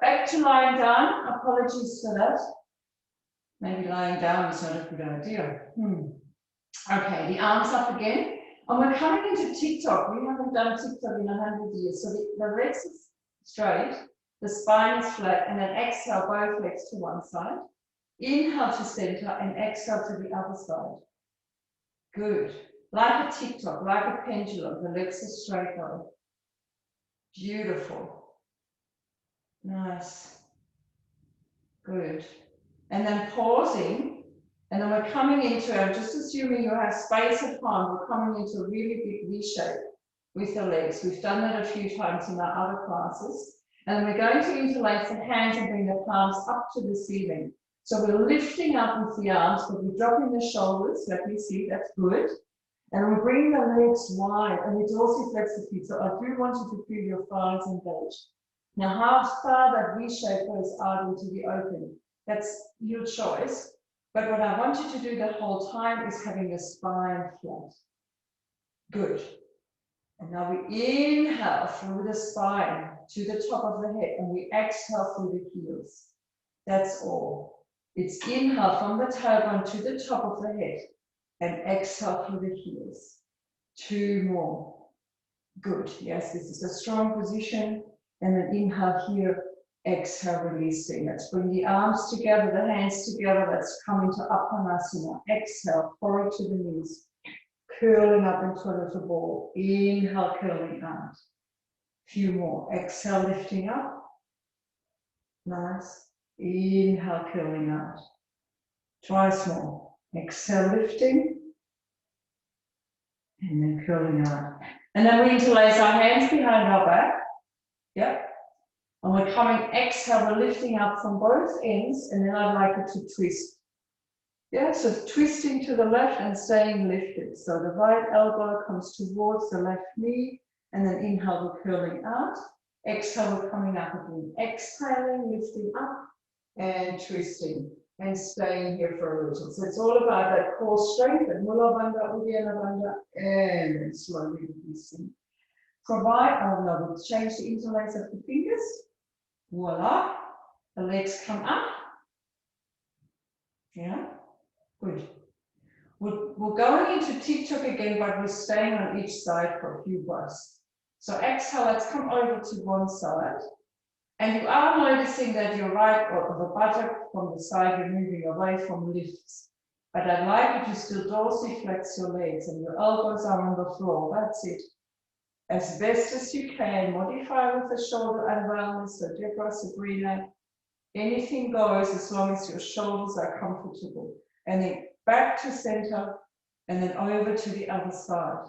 back to lying down. Apologies for that. Maybe lying down is not a good idea. Okay, the arms up again. And we're coming into TikTok. We haven't done TikTok in 100 years. So the legs is straight, the spine is flat, and then exhale both legs to one side. Inhale to center and exhale to the other side. Good. Like a TikTok, like a pendulum. The legs are straight though. Beautiful. Nice. Good. And then pausing. And then we're coming into, I'm just assuming you have space at home, we're coming into a really big V shape with the legs. We've done that a few times in our other classes. And then we're going to interlace the hands and bring the palms up to the ceiling. So we're lifting up with the arms, but we're dropping the shoulders. Let me see, that's good. And we're bringing the legs wide, and we dorsiflex the feet. So I do want you to feel your thighs engaged. Now, how far that V shape goes out into the open, that's your choice. But what I want you to do the whole time is having the spine flat. Good. And now we inhale through the spine to the top of the head, and we exhale through the heels. That's all. It's inhale from the tailbone to the top of the head, and exhale through the heels. 2 more. Good. Yes, this is a strong position. And then inhale here. Exhale, releasing. Let's bring the arms together, the hands together. Let's come into Apanasana. Exhale, forward to the knees. Curling up into a little ball. Inhale, curling out. Few more. Exhale, lifting up. Nice. Inhale, curling out. Twice more. Exhale, lifting. And then curling out. And then we interlace our hands behind our back. Yep. And we're coming, exhale, we're lifting up from both ends, and then I'd like it to twist. Yeah, so twisting to the left and staying lifted. So the right elbow comes towards the left knee, and then inhale, we're curling out. Exhale, we're coming up again. Exhaling, lifting up, and twisting, and staying here for a little. So it's all about that core strength, and Mula Bandha, Uddiyana Bandha, and then slowly releasing. We'll change the interlace of the fingers. Voila, the legs come up. Yeah, good. We're going into TikTok again, but we're staying on each side for a few breaths. So exhale, let's come over to one side. And you are noticing that your right or the buttock from the side, you're moving away from lifts. But I'd like you to still dorsiflex your legs and your elbows are on the floor. That's it. As best as you can, modify with the shoulder unwellness, so Deborah, Sabrina, anything goes as long as your shoulders are comfortable. And then back to center, and then over to the other side.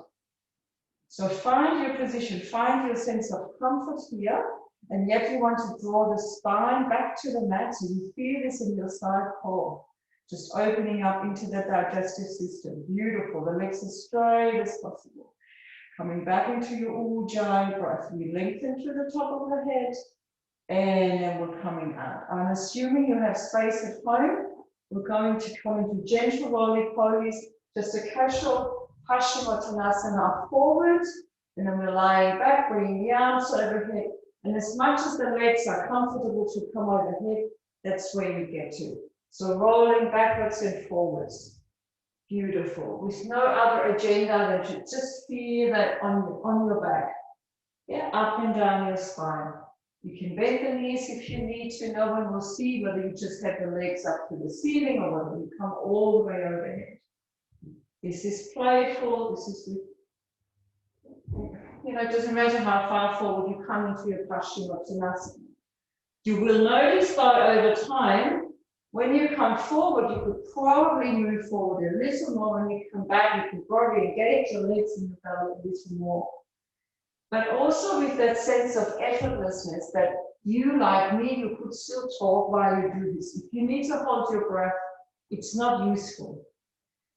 So find your position, find your sense of comfort here, and yet you want to draw the spine back to the mat, so you feel this in your side core, just opening up into the digestive system. Beautiful, the legs as straight as possible. Coming back into your Ujjayi breath. We lengthen to the top of the head, and then we're coming out. I'm assuming you have space at home. We're going to come into gentle roly-polies, just a casual Paschimottanasana forward, and then we're lying back, bringing the arms overhead. And as much as the legs are comfortable to come overhead, that's where you get to. So rolling backwards and forwards. Beautiful. With no other agenda than to just feel that on your back. Yeah, up and down your spine. You can bend the knees if you need to. No one will see whether you just have the legs up to the ceiling or whether you come all the way overhead. This is playful. This is, it doesn't matter how far forward you come into your Paschimottanasana. You will notice though over time, when you come forward, you could probably move forward a little more. When you come back, you can probably engage your legs in your belly a little more. But also with that sense of effortlessness that you, like me, you could still talk while you do this. If you need to hold your breath, it's not useful.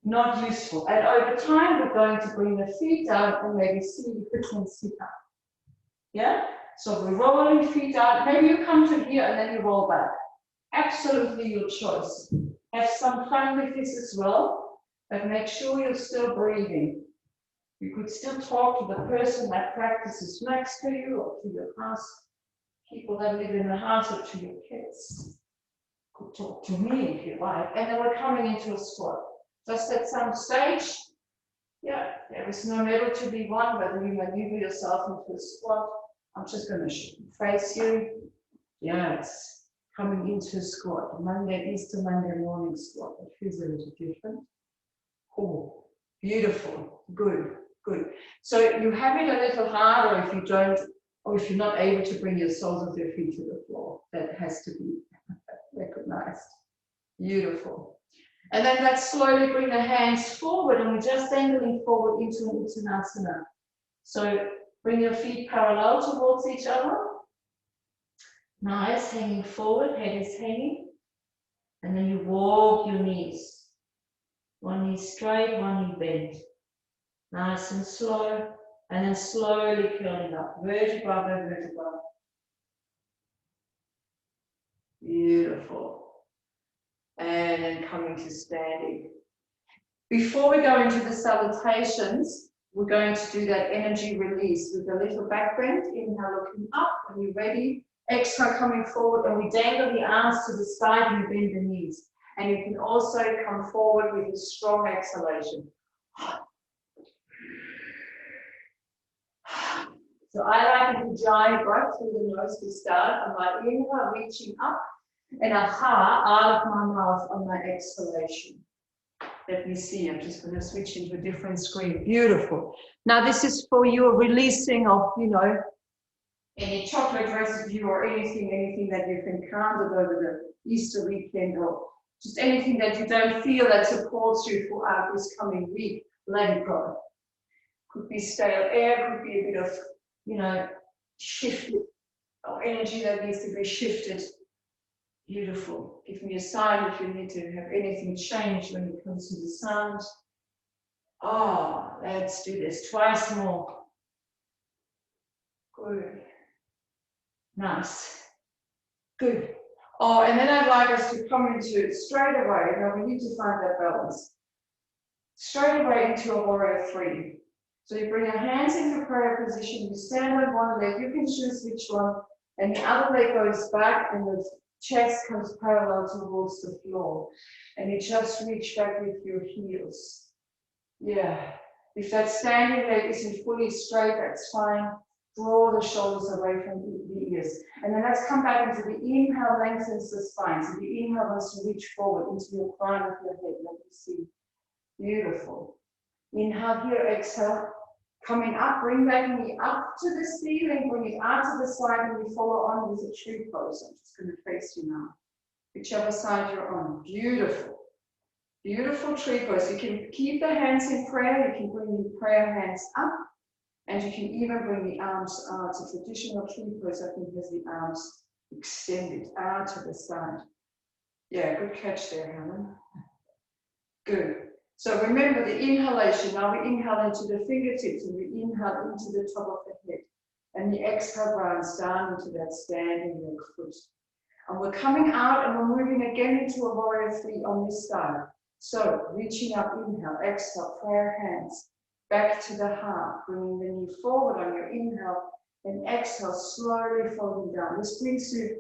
Not useful. And over time, we're going to bring the feet down and maybe see if we can sit up. Yeah? So we're rolling feet out. Maybe you come to here and then you roll back. Absolutely your choice. Have some fun with this as well, but make sure you're still breathing. You could still talk to the person that practices next to you or to your house. People that live in the house or to your kids. Could talk to me if you like. And then we're coming into a squat. Just at some stage, yeah, there is no medal to be won, whether you maneuver yourself into a squat. I'm just going to face you. Yeah, it's coming into a squat. Easter Monday morning squat. It feels a little different. Oh, beautiful. Good, good. So you have it a little hard, or if you don't, or if you're not able to bring your soles of your feet to the floor, that has to be recognized. Beautiful. And then let's slowly bring the hands forward, and we're just dangling forward into an Uttanasana. So bring your feet parallel towards each other. Nice, hanging forward, head is hanging. And then you walk your knees. One knee straight, one knee bent. Nice and slow. And then slowly curling up, vertebra by vertebra. Beautiful. And then coming to standing. Before we go into the salutations, we're going to do that energy release with a little back bend. Inhale, looking up. When you're ready, exhale, coming forward, and we dangle the arms to the side and bend the knees. And you can also come forward with a strong exhalation. So I like a giant breath through the nose to start. On my inhale, reaching up, and a ha out of my mouth on my exhalation. Let me see, I'm just going to switch into a different screen. Beautiful. Now this is for your releasing of, you know, any chocolate residue or anything that you've encountered over the Easter weekend, or just anything that you don't feel that supports you throughout this coming week. Let it go. Could be stale air, could be a bit of, you know, shift or energy that needs to be shifted. Beautiful. Give me a sign if you need to have anything changed when it comes to the sound. Oh, let's do this twice more. Good. Nice. Good. Oh, and then I'd like us to come into straight away. Now we need to find that balance. Straight away into a warrior three. So you bring your hands into prayer position. You stand on one leg. You can choose which one. And the other leg goes back, and the chest comes parallel towards the floor. And you just reach back with your heels. Yeah. If that standing leg isn't fully straight, that's fine. Draw the shoulders away from the ears. And then let's come back into the inhale, lengthens the spine. So the inhale wants to reach forward into your crown of your head. Let me see. Beautiful. Inhale here, exhale. Coming up, bring that knee up to the ceiling, bring it out to the side, and we follow on with a tree pose. I'm just going to face you now. Whichever side you're on. Beautiful. Beautiful tree pose. You can keep the hands in prayer. You can bring the prayer hands up, and you can even bring the arms out. It's a traditional tree pose. I think has the arms extended out to the side. Yeah, good catch there, Helen. Good. So remember the inhalation. Now we inhale into the fingertips, and we inhale into the top of the head. And the exhale rounds down into that standing leg foot. And we're coming out, and we're moving again into a warrior three on this side. So reaching up, inhale, exhale, prayer hands back to the heart, bringing the knee forward on your inhale, and exhale, slowly folding down. This brings you,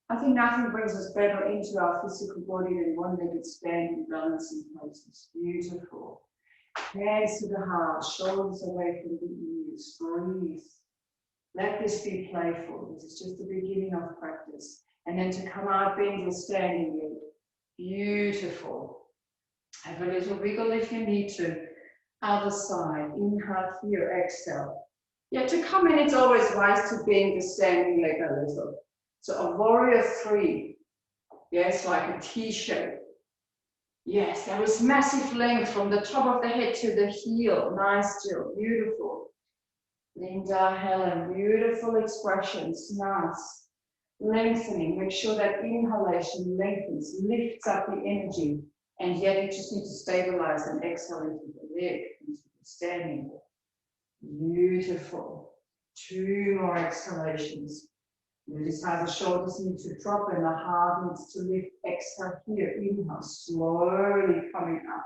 I think nothing brings us better into our physical body than one-legged standing balancing poses. Beautiful. Hands to the heart, shoulders away from the ears. Breathe. Let this be playful. This is just the beginning of practice. And then to come out, bend your standing leg. Beautiful. Have a little wiggle if you need to. Other side. Inhale here, exhale. Yeah, to come in, it's always wise to bend the standing leg a little. So a warrior three, yes, like a T shape. Yes, there is massive length from the top of the head to the heel. Nice, Jill, beautiful. Linda, Helen, beautiful expressions, nice. Lengthening, make sure that inhalation lengthens, lifts up the energy, and yet you just need to stabilize and exhale into the leg, into the standing. Beautiful. 2 more exhalations. Notice how the shoulders need to drop and the heart needs to lift. Exhale here. Inhale, slowly coming up.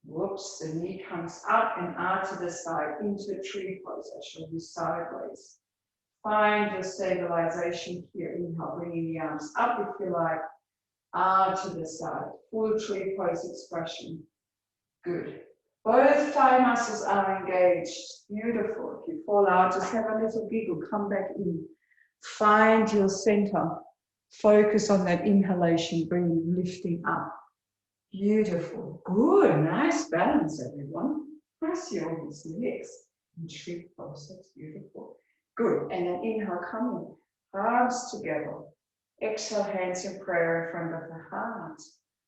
Whoops, the knee comes up and out to the side into a tree pose. I show you sideways. Find your stabilization here. Inhale, bringing the arms up if you like. Out to the side. Full tree pose expression. Good. Both thigh muscles are engaged. Beautiful. If you fall out, just have a little giggle. Come back in. Find your center. Focus on that inhalation, breathing, lifting up. Beautiful. Good. Nice balance, everyone. Press your legs and tree pose. That's beautiful. Good. And then inhale, come in. Arms together. Exhale, hands in prayer in front of the heart.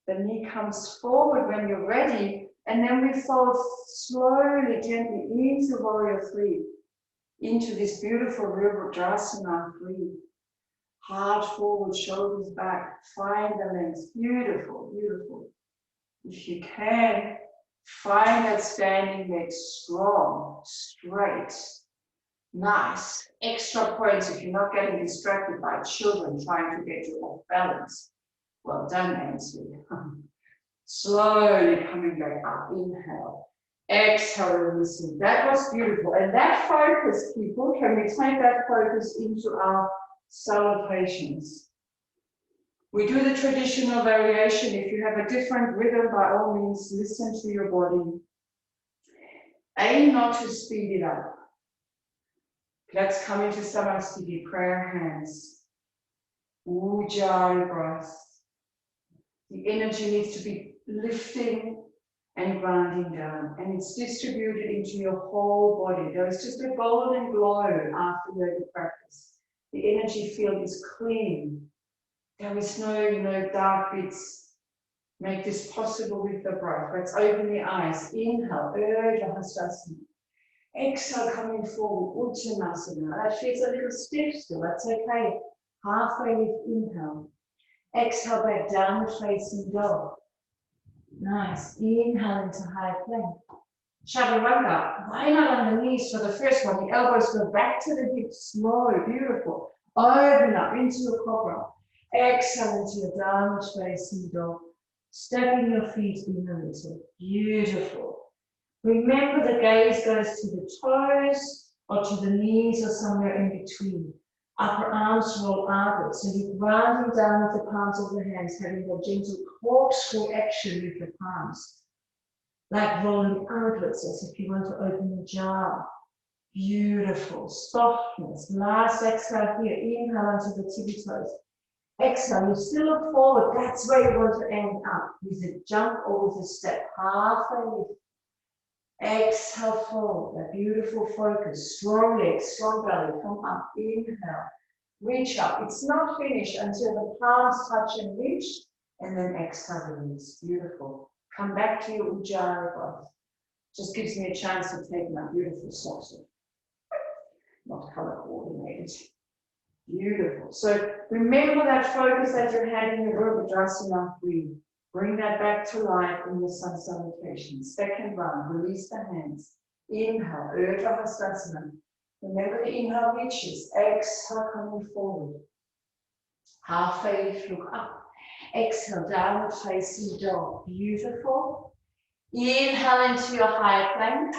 The knee comes forward when you're ready. And then we fall slowly, gently into warrior three. Into this beautiful Virabhadrasana three. Heart forward, shoulders back. Find the length. Beautiful, beautiful. If you can, find that standing leg strong, straight. Nice. Extra points if you're not getting distracted by children trying to get you off balance. Well done, Nancy. Slowly coming back up. Inhale. Exhale, releasing. That was beautiful. And that focus, people, can we take that focus into our salutations? We do the traditional variation. If you have a different rhythm, by all means, listen to your body. Aim not to speed it up. Let's come into Samasthiti, prayer hands. Ujjayi breath. The energy needs to be lifting and grounding down, and it's distributed into your whole body. There is just a golden glow after yoga practice. The energy field is clean. There is no dark bits. Make this possible with the breath. Let's open the eyes. Inhale, Urdhva Hastasana. Exhale, coming forward, Uttanasana. That feels a little stiff still, that's okay. Halfway lift, inhale. Exhale back, downward facing dog. Nice. Inhale into high plank. Chaturanga. Why not on the knees for the first one? The elbows go back to the hips. Slow, beautiful. Open up into your cobra. Exhale into your downward facing dog. Stepping your feet in a little. Beautiful. Remember the gaze goes to the toes or to the knees or somewhere in between. Upper arms roll outward. So you're grounding down with the palms of the hands, having a gentle corkscrew action with the palms. Like rolling outwards as if you want to open the jaw. Beautiful. Softness. Last exhale here. Inhale onto the tippy toes. Exhale. You still look forward. That's where you want to end up. With a jump or with a step. Halfway lift. Exhale forward, that beautiful focus, strong legs, strong belly, come up, inhale, reach up. It's not finished until the palms touch and reach, and then exhale, release. Beautiful. Come back to your Ujjayi breath. Just gives me a chance to take my beautiful socks off. Not color coordinated. Beautiful. So remember that focus that you had in your Virabhadrasana breathe. Bring that back to life in your sun salutation. Second round, release the hands. Inhale, Urdhva Hastasana. Remember the inhale reaches. Exhale, coming forward. Halfway lift, look up. Exhale, downward facing dog. Beautiful. Inhale into your high plank.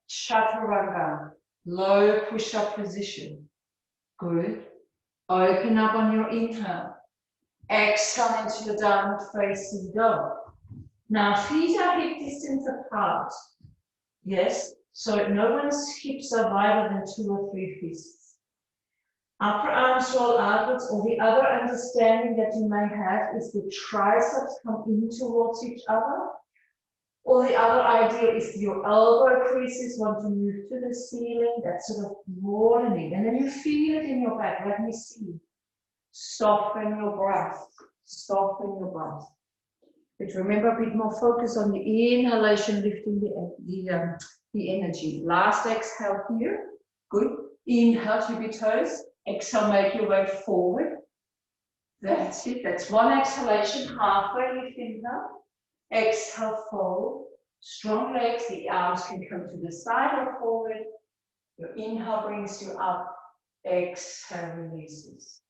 Chaturanga. Low push-up position. Good. Open up on your inhale. Exhale into your downward facing dog. Now feet are hip distance apart. Yes, so no one's hips are wider than 2 or 3 fists. Upper arms roll outwards, or the other understanding that you may have is the triceps come in towards each other. Or the other idea is your elbow creases want to move to the ceiling, that sort of broadening. And then you feel it in your back. Let me see. Soften your breath. Soften your breath. But remember, a bit more focus on the inhalation, lifting the energy. Last exhale here. Good. Inhale, tippy toes. Exhale, make your way forward. That's it. That's one exhalation. Halfway lift, inhale. Exhale, fold. Strong legs. The arms can come to the side or forward. Your inhale brings you up. Exhale, releases.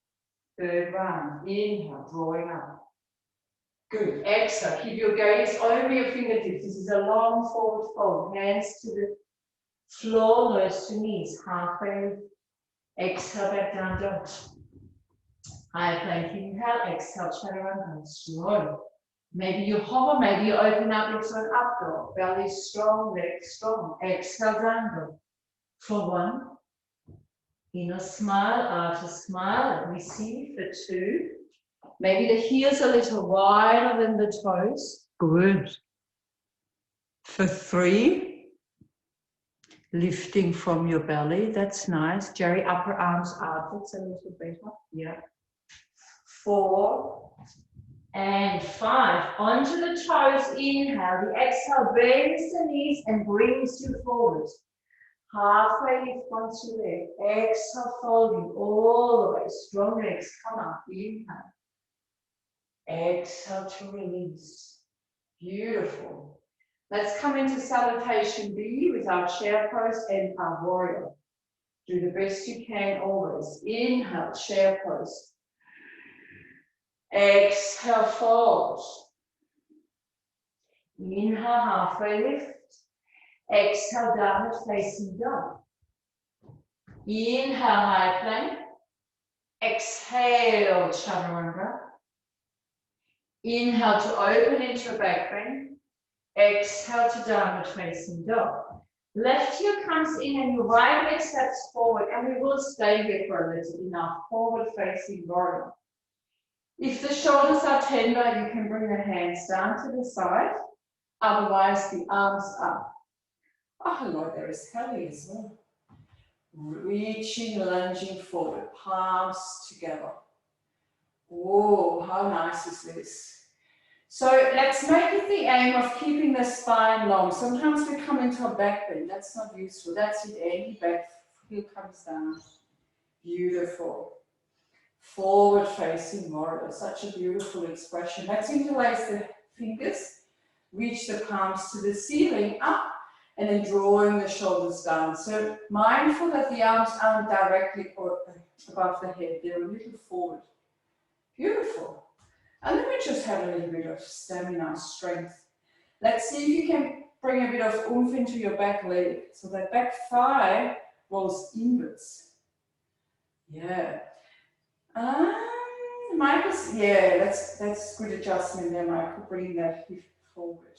Third round. Inhale, drawing up. Good. Exhale. Keep your gaze over your fingertips. This is a long forward fold. Hands to the floor, nose to knees. Halfway. Exhale back down dog. High plank, inhale, exhale, chaturanga, slow. Maybe you hover, maybe you open up into an up dog. Belly strong, legs strong. Exhale, down dog. For 1. Inner smile, outer smile, and receive for 2. Maybe the heels a little wider than the toes. Good. For 3. Lifting from your belly, that's nice. Jerry, upper arms out, it's a little better. Yeah. 4. And 5. Onto the toes, inhale. The exhale bends the knees and brings you forward. Halfway lift onto your leg. Exhale, folding all the way. Strong legs, come up. Inhale. Exhale to release. Beautiful. Let's come into Salutation B with our chair pose and our warrior. Do the best you can always. Inhale, chair pose. Exhale, fold. Inhale, halfway lift. Exhale, downward facing dog. Inhale, high plank. Exhale, chaturanga. Inhale to open into a back bend. Exhale to downward facing dog. Left heel comes in and your right leg steps forward, and we will stay here for a little in our forward facing warrior. If the shoulders are tender, you can bring the hands down to the side. Otherwise, the arms up. Oh, hello, there is Kelly as well. Reaching, lunging forward, palms together. Whoa, how nice is this? So let's make it the aim of keeping the spine long. Sometimes we come into a back bend. That's not useful. That's it. Any back heel comes down. Beautiful. Forward facing warrior. Such a beautiful expression. Let's interlace the fingers. Reach the palms to the ceiling, up, and then drawing the shoulders down. So mindful that the arms aren't directly above the head. They're a little forward. Beautiful. And then we just have a little bit of stamina, strength. Let's see if you can bring a bit of oomph into your back leg. So that back thigh rolls inwards. Yeah. Michael, yeah, that's good adjustment there, Michael. Bring that hip forward.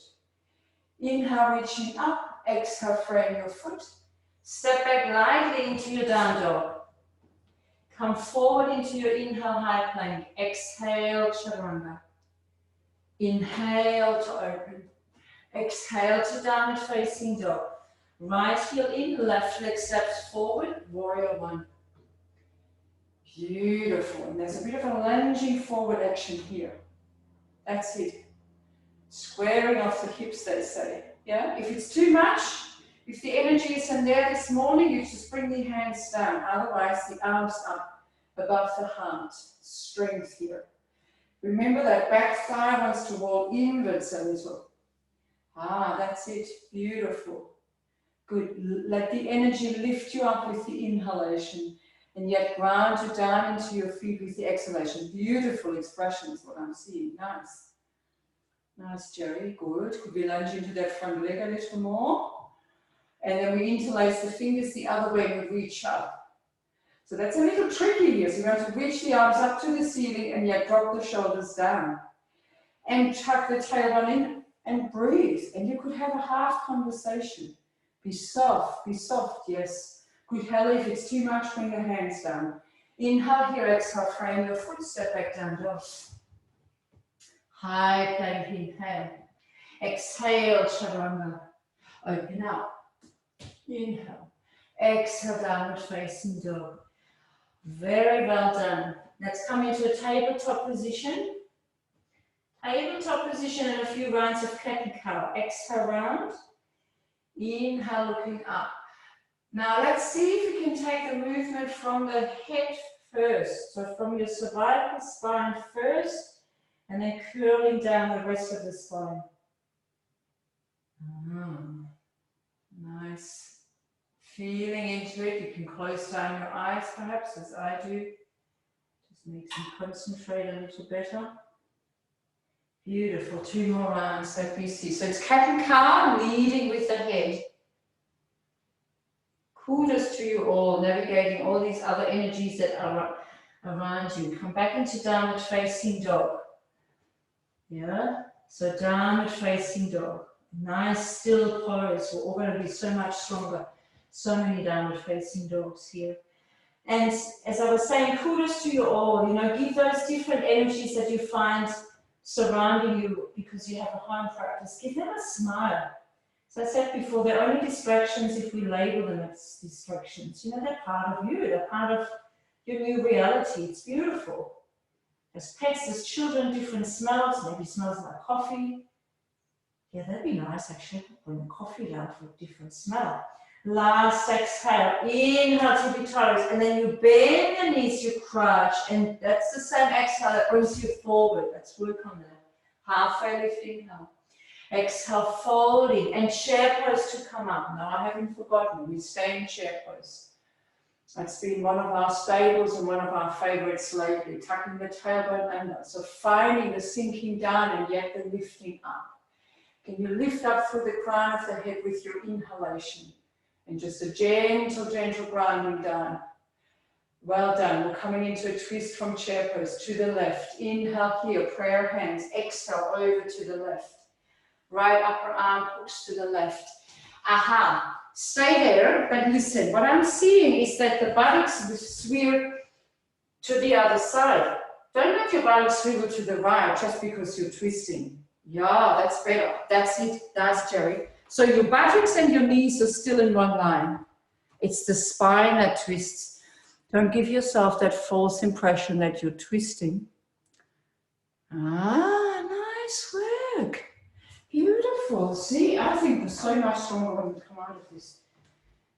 Inhale, reaching up. Exhale, frame your foot. Step back lightly into your down dog. Come forward into your inhale, high plank. Exhale, chaturanga. Inhale to open. Exhale to downward facing dog. Right heel in, left leg steps forward. Warrior 1. Beautiful. And there's a bit of a lunging forward action here. That's it. Squaring off the hips, they say. Yeah? If it's too much, if the energy isn't there this morning, you just bring the hands down. Otherwise, the arms up above the heart. Strength here. Remember that back thigh wants to roll inwards a little. Ah, that's it. Beautiful. Good. Let the energy lift you up with the inhalation and yet ground you down into your feet with the exhalation. Beautiful expression is what I'm seeing. Nice. Nice, Jerry. Good. Could we lunge into that front leg a little more? And then we interlace the fingers the other way and we reach up. So that's a little tricky here. So you have to reach the arms up to the ceiling and yet drop the shoulders down. And tuck the tailbone in and breathe. And you could have a half conversation. Be soft, yes. Good, Hallie, if it's too much, bring your hands down. Inhale here, exhale, frame your foot, step back down, dog. High plank, inhale. Exhale, chaturanga. Open up. Inhale. Exhale, downward facing dog. Very well done. Let's come into a tabletop position. Tabletop position and a few rounds of cat-cow. Exhale round. Inhale, looking up. Now let's see if we can take the movement from the head first. So from your cervical spine first, and then curling down the rest of the spine. Nice. Feeling into it. You can close down your eyes perhaps, as I do. Just makes me concentrate a little better. Beautiful. 2 more rounds that we see. So it's cat and cow, leading with the head. Kudos to you all, navigating all these other energies that are around you. Come back into downward facing dog. Yeah, so downward facing dog. Nice still pose. We're all going to be so much stronger. So many downward facing dogs here. And as I was saying, kudos to you all. You know, give those different energies that you find surrounding you because you have a home practice. Give them a smile. As I said before, they're only distractions if we label them as distractions. You know, they're part of you. They're part of your new reality. It's beautiful. As pets, as children, different smells. Maybe smells like coffee. Yeah, that'd be nice actually. Bring the coffee down for a different smell. Last exhale. Inhale to your toes. And then you bend your knees, you crouch. And that's the same exhale that brings you forward. Let's work on that. Halfway lift, inhale. Exhale, folding. And chair pose to come up. No, I haven't forgotten. We stay in chair pose. That's been one of our staples and one of our favorites lately. Tucking the tailbone under. So finding the sinking down and yet the lifting up. Can you lift up through the crown of the head with your inhalation? And just a gentle, gentle grounding down. Well done. We're coming into a twist from chair pose to the left. Inhale here, prayer hands. Exhale over to the left. Right upper arm hooks to the left. Aha. Stay there, but listen. What I'm seeing is that the buttocks swivel to the other side. Don't let your buttocks swivel to the right just because you're twisting. Yeah, that's better. That's it. Nice, Jerry. So your buttocks and your knees are still in one line. It's the spine that twists. Don't give yourself that false impression that you're twisting. Ah, nice work. Beautiful. See, I think we're so much stronger when we come out of this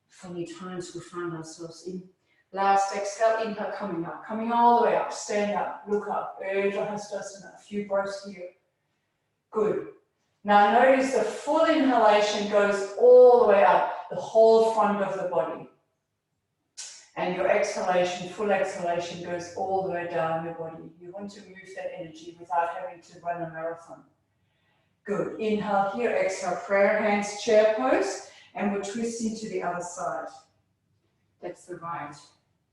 funny times we find ourselves in. Last exhale, inhale, coming up. Coming all the way up. Stand up, look up. Urdhva Hastasana. A few breaths here. Good. Now notice the full inhalation goes all the way up, the whole front of the body. And your exhalation, full exhalation, goes all the way down your body. You want to move that energy without having to run a marathon. Good. Inhale here, exhale, prayer hands, chair pose, and we're twisting to the other side. That's the right.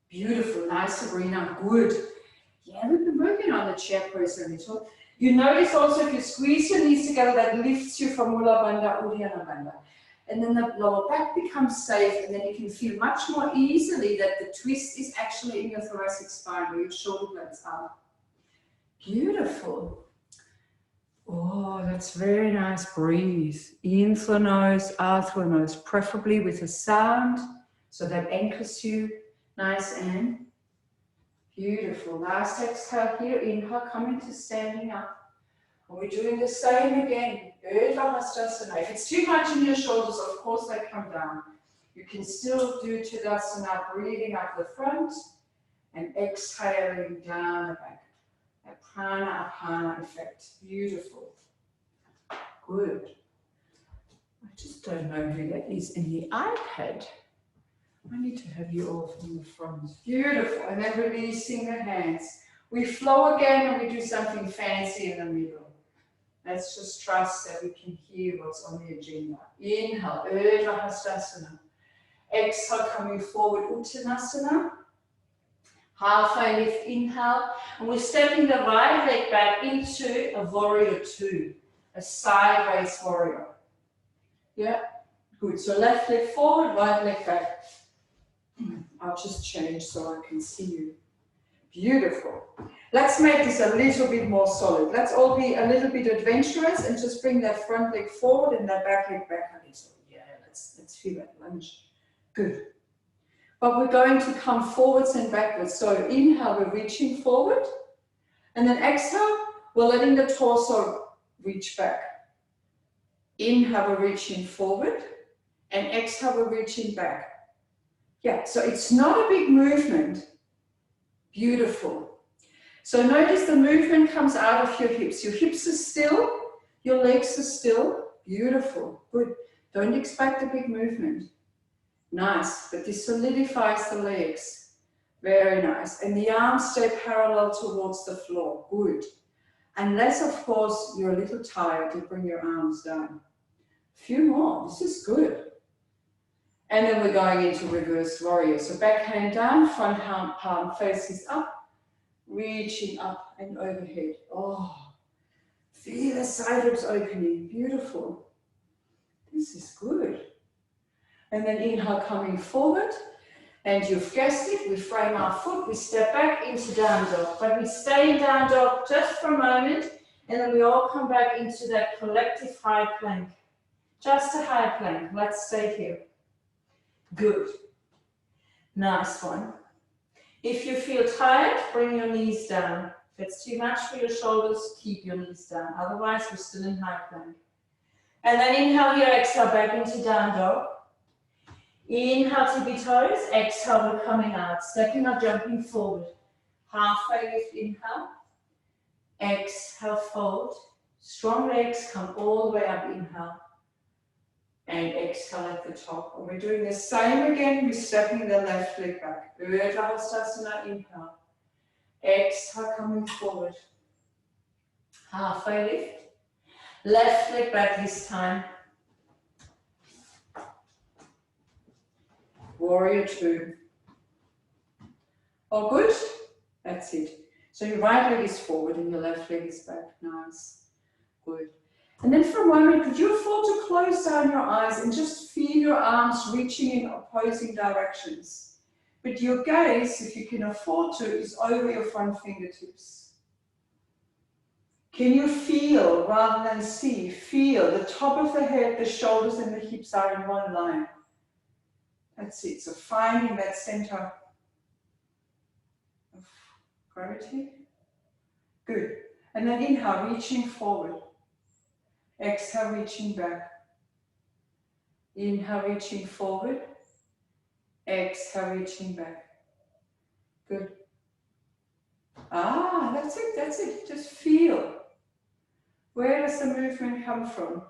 Beautiful, nice, Sabrina, good. Yeah, we've been working on the chair pose a little. You notice also if you squeeze your knees together, that lifts you from Mula Bandha, Uddiyana Bandha. And then the lower back becomes safe, and then you can feel much more easily that the twist is actually in your thoracic spine, where your shoulder blades are. Beautiful. Oh, that's very nice. Breathe. In through nose, out through nose, preferably with a sound, so that anchors you nice and beautiful. Last exhale here, inhale, coming to standing up. And we're doing the same again. Urdhva Hastasana. If it's too much in your shoulders, of course they come down. You can still do Tadasana, breathing up the front and exhaling down the back. That prana apana effect. Beautiful. Good. I just don't know who that is in the iPad. I need to have you all from the front. Beautiful. And then releasing the hands. We flow again and we do something fancy in the middle. Let's just trust that we can hear what's on the agenda. Inhale, Urdhva Hastasana. Exhale, coming forward, Uttanasana. Halfway lift, inhale. And we're stepping the right leg back into a warrior two, a sideways warrior. Yeah, good. So left leg forward, right leg back. I'll just change so I can see you. Beautiful. Let's make this a little bit more solid. Let's all be a little bit adventurous and just bring that front leg forward and that back leg back a little. Yeah, let's feel that lunge. Good. But we're going to come forwards and backwards. So inhale, we're reaching forward. And then exhale, we're letting the torso reach back. Inhale, we're reaching forward. And exhale, we're reaching back. Yeah, so it's not a big movement. Beautiful. So notice the movement comes out of your hips. Your hips are still, your legs are still. Beautiful. Good. Don't expect a big movement. Nice, but this solidifies the legs. Very nice. And the arms stay parallel towards the floor. Good. Unless, of course, you're a little tired, you bring your arms down. A few more. This is good. And then we're going into reverse warrior. So back hand down, front hand palm faces up, reaching up and overhead. Oh, feel the side ribs opening. Beautiful. This is good. And then inhale, coming forward. And you've guessed it, we frame our foot, we step back into down dog. But we stay in down dog just for a moment, and then we all come back into that collective high plank. Just a high plank. Let's stay here. Good. Nice one. If you feel tired, bring your knees down. If it's too much for your shoulders, keep your knees down. Otherwise, we're still in high plank. And then inhale here, exhale back into down dog. Inhale, tippy toes. Exhale, we're coming out. Stepping or jumping forward. Halfway lift, inhale. Exhale, fold. Strong legs, come all the way up, inhale. And exhale at the top. And we're doing the same again. We're stepping the left leg back. Urdhva Hastasana, inhale. Exhale, coming forward. Halfway lift. Left leg back this time. Warrior two. All good? That's it. So your right leg is forward and your left leg is back. Nice. Good. And then for a moment, could you afford to close down your eyes and just feel your arms reaching in opposing directions? But your gaze, if you can afford to, is over your front fingertips. Can you feel, rather than see, feel the top of the head, the shoulders and the hips are in one line? That's it. So finding that center of gravity. Good. And then inhale, reaching forward. Exhale, reaching back. Inhale, reaching forward. Exhale, reaching back. Good. Ah, that's it, that's it. Just feel. Where does the movement come from?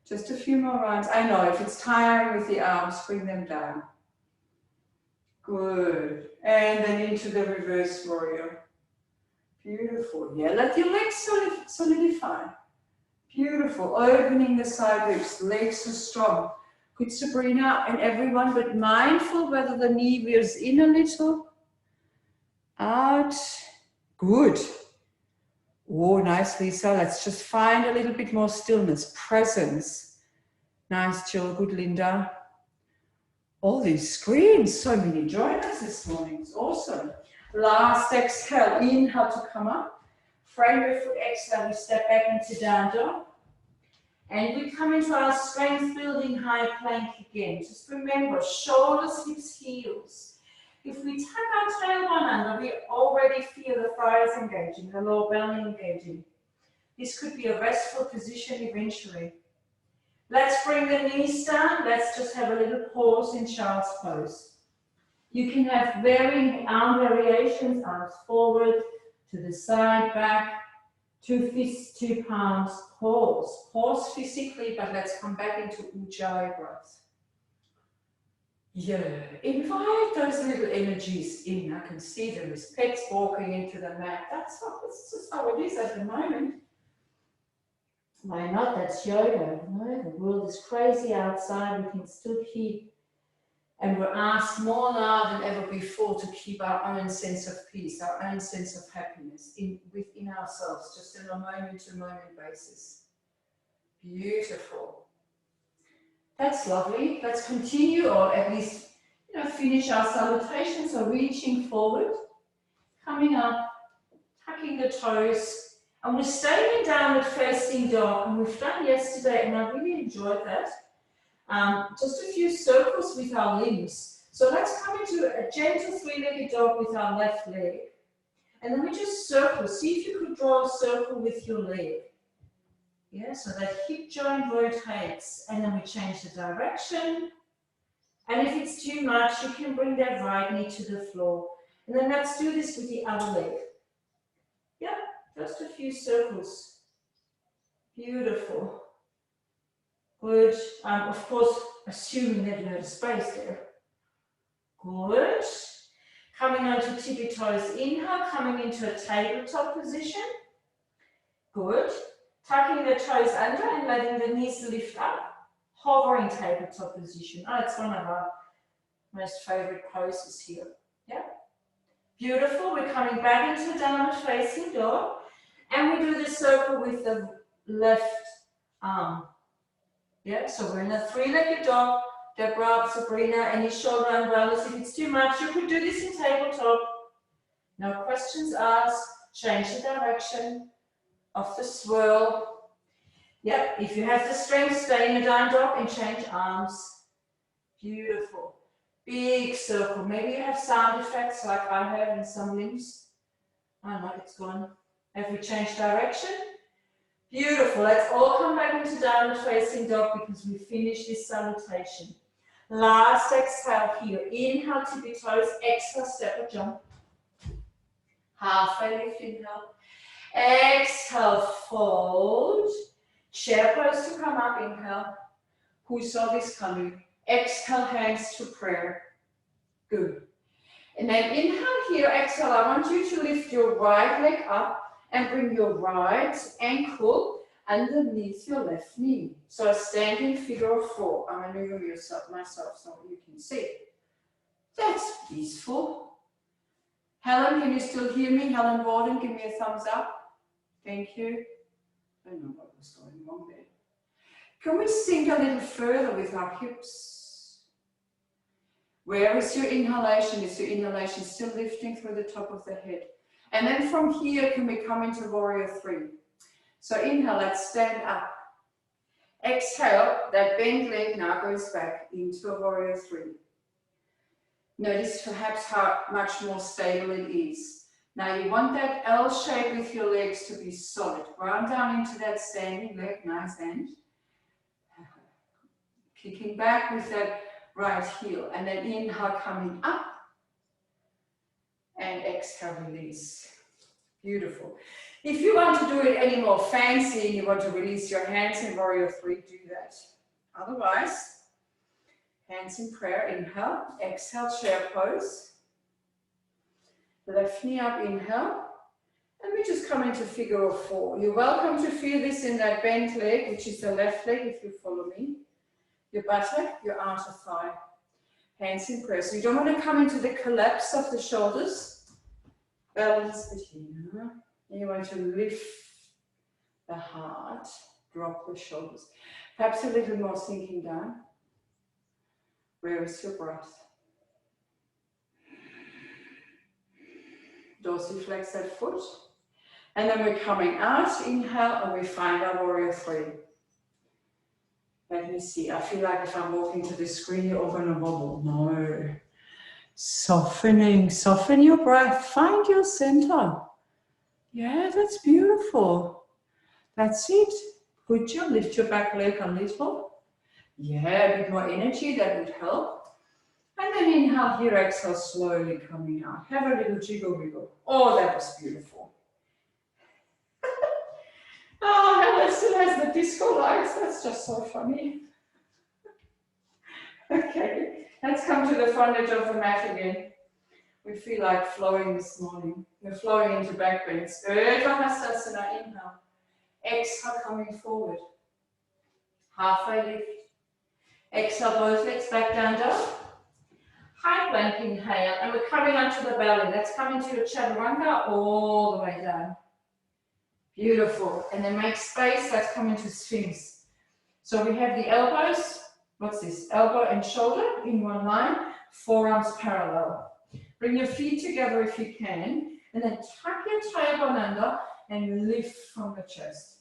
Just a few more rounds. I know, if it's tiring with the arms, bring them down. Good. And then into the reverse warrior. Beautiful. Yeah, let your legs solidify. Beautiful. Opening the side ribs. Legs are strong. Good, Sabrina and everyone, but mindful whether the knee veers in a little. Out. Good. Oh, nice, Lisa. Let's just find a little bit more stillness, presence. Nice, Jill. Good, Linda. All these screens, so many join us this morning. It's awesome. Last exhale, inhale to come up. Frame your foot, exhale, we step back into down dog. And we come into our strength building high plank again. Just remember, shoulders, hips, heels. If we tuck our tailbone under, we already feel the thighs engaging, the lower belly engaging. This could be a restful position eventually. Let's bring the knees down. Let's just have a little pause in child's pose. You can have varying arm variations, arms forward, to the side, back, 2 fists, 2 palms, pause. Pause physically, but let's come back into Ujjayi breath. Yeah, invite those little energies in. I can see them as pets walking into the mat. That's just how it is at the moment. Why not? That's yoga. No, the world is crazy outside. We can still keep, and we're asked more now than ever before to keep our own sense of peace, our own sense of happiness within ourselves, just on a moment-to-moment basis. Beautiful. That's lovely. Let's continue, or at least, finish our salutation. So reaching forward, coming up, tucking the toes, and we're staying in downward facing dog. And we've done yesterday, and I really enjoyed that. Just a few circles with our limbs. So let's come into a gentle three-legged dog with our left leg. And then we just circle. See if you could draw a circle with your leg. Yeah, so that hip joint rotates, and then we change the direction. And if it's too much, you can bring that right knee to the floor. And then let's do this with the other leg. Yeah, just a few circles. Beautiful. Good. Of course, assuming that you have space there. Good. Coming onto tippy toes, inhale, coming into a tabletop position. Good. Tucking the toes under and letting the knees lift up. hovering tabletop position. Oh, it's one of our most favorite poses here. Yeah. Beautiful. We're coming back into downward facing dog. And we do the circle with the left arm. Yeah, so we're in a three-legged dog. Deborah, Sabrina, any shoulder umbrellas. If it's too much, you could do this in tabletop. No questions asked. Change the direction of the swirl. Yep, if you have the strength, stay in a down dog and change arms. Beautiful. Big circle. Maybe you have sound effects like I have in some limbs. Oh no, it's gone. Have we changed direction? Beautiful. Let's all come back into downward facing dog because we finished this salutation. Last exhale here. Inhale, tippy toes. Exhale, step or jump. Halfway lift, inhale. Exhale, fold. Chair pose to come up, inhale. Who saw this coming? Exhale, hands to prayer. Good. And then inhale here, exhale. I want you to lift your right leg up and bring your right ankle underneath your left knee. So a standing figure of four. I'm going to move myself so you can see. That's peaceful. Helen, can you still hear me? Helen Warden, give me a thumbs up. Thank you. I don't know what was going on there. Can we sink a little further with our hips? Where is your inhalation? Is your inhalation still lifting through the top of the head? And then from here, can we come into warrior three? So inhale, let's stand up. Exhale, that bent leg now goes back into a warrior three. Notice perhaps how much more stable it is. Now you want that L shape with your legs to be solid. Ground down into that standing leg, nice and kicking back with that right heel. And then inhale, coming up. And exhale, release. Beautiful. If you want to do it any more fancy and you want to release your hands in warrior three, do that. Otherwise, hands in prayer, inhale, exhale, chair pose. Left knee up, inhale. And we just come into figure of four. You're welcome to feel this in that bent leg, which is the left leg if you follow me. Your buttock, your outer thigh. Hands in prayer. So you don't want to come into the collapse of the shoulders. Balance it here. And you want to lift the heart, drop the shoulders. Perhaps a little more sinking down. Where is your breath? Dorsiflex that foot. And then we're coming out, inhale, and we find our warrior three. Let me see. I feel like if I'm walking to the screen, you're all going to wobble. No. Softening. Soften your breath. Find your center. Yeah, that's beautiful. That's it. Lift your back leg a little. Yeah, a bit more energy. That would help. And then inhale here, exhale, slowly coming out. Have a little jiggle wiggle. Oh, that was beautiful. Oh, Helen still has the disco lights. That's just so funny. Okay, let's come to the front edge of the mat again. We feel like flowing this morning. We're flowing into backbends. Urdhva Hastasana, inhale. Exhale, coming forward. Halfway lift. Exhale, both legs back down dog. High plank, inhale. And we're coming onto the belly. Let's come into your chaturanga all the way down. Beautiful. And then make space. Let's come into Sphinx. So we have the elbows. What's this? Elbow and shoulder in one line. Forearms parallel. Bring your feet together if you can. And then tuck your tailbone under and lift from the chest.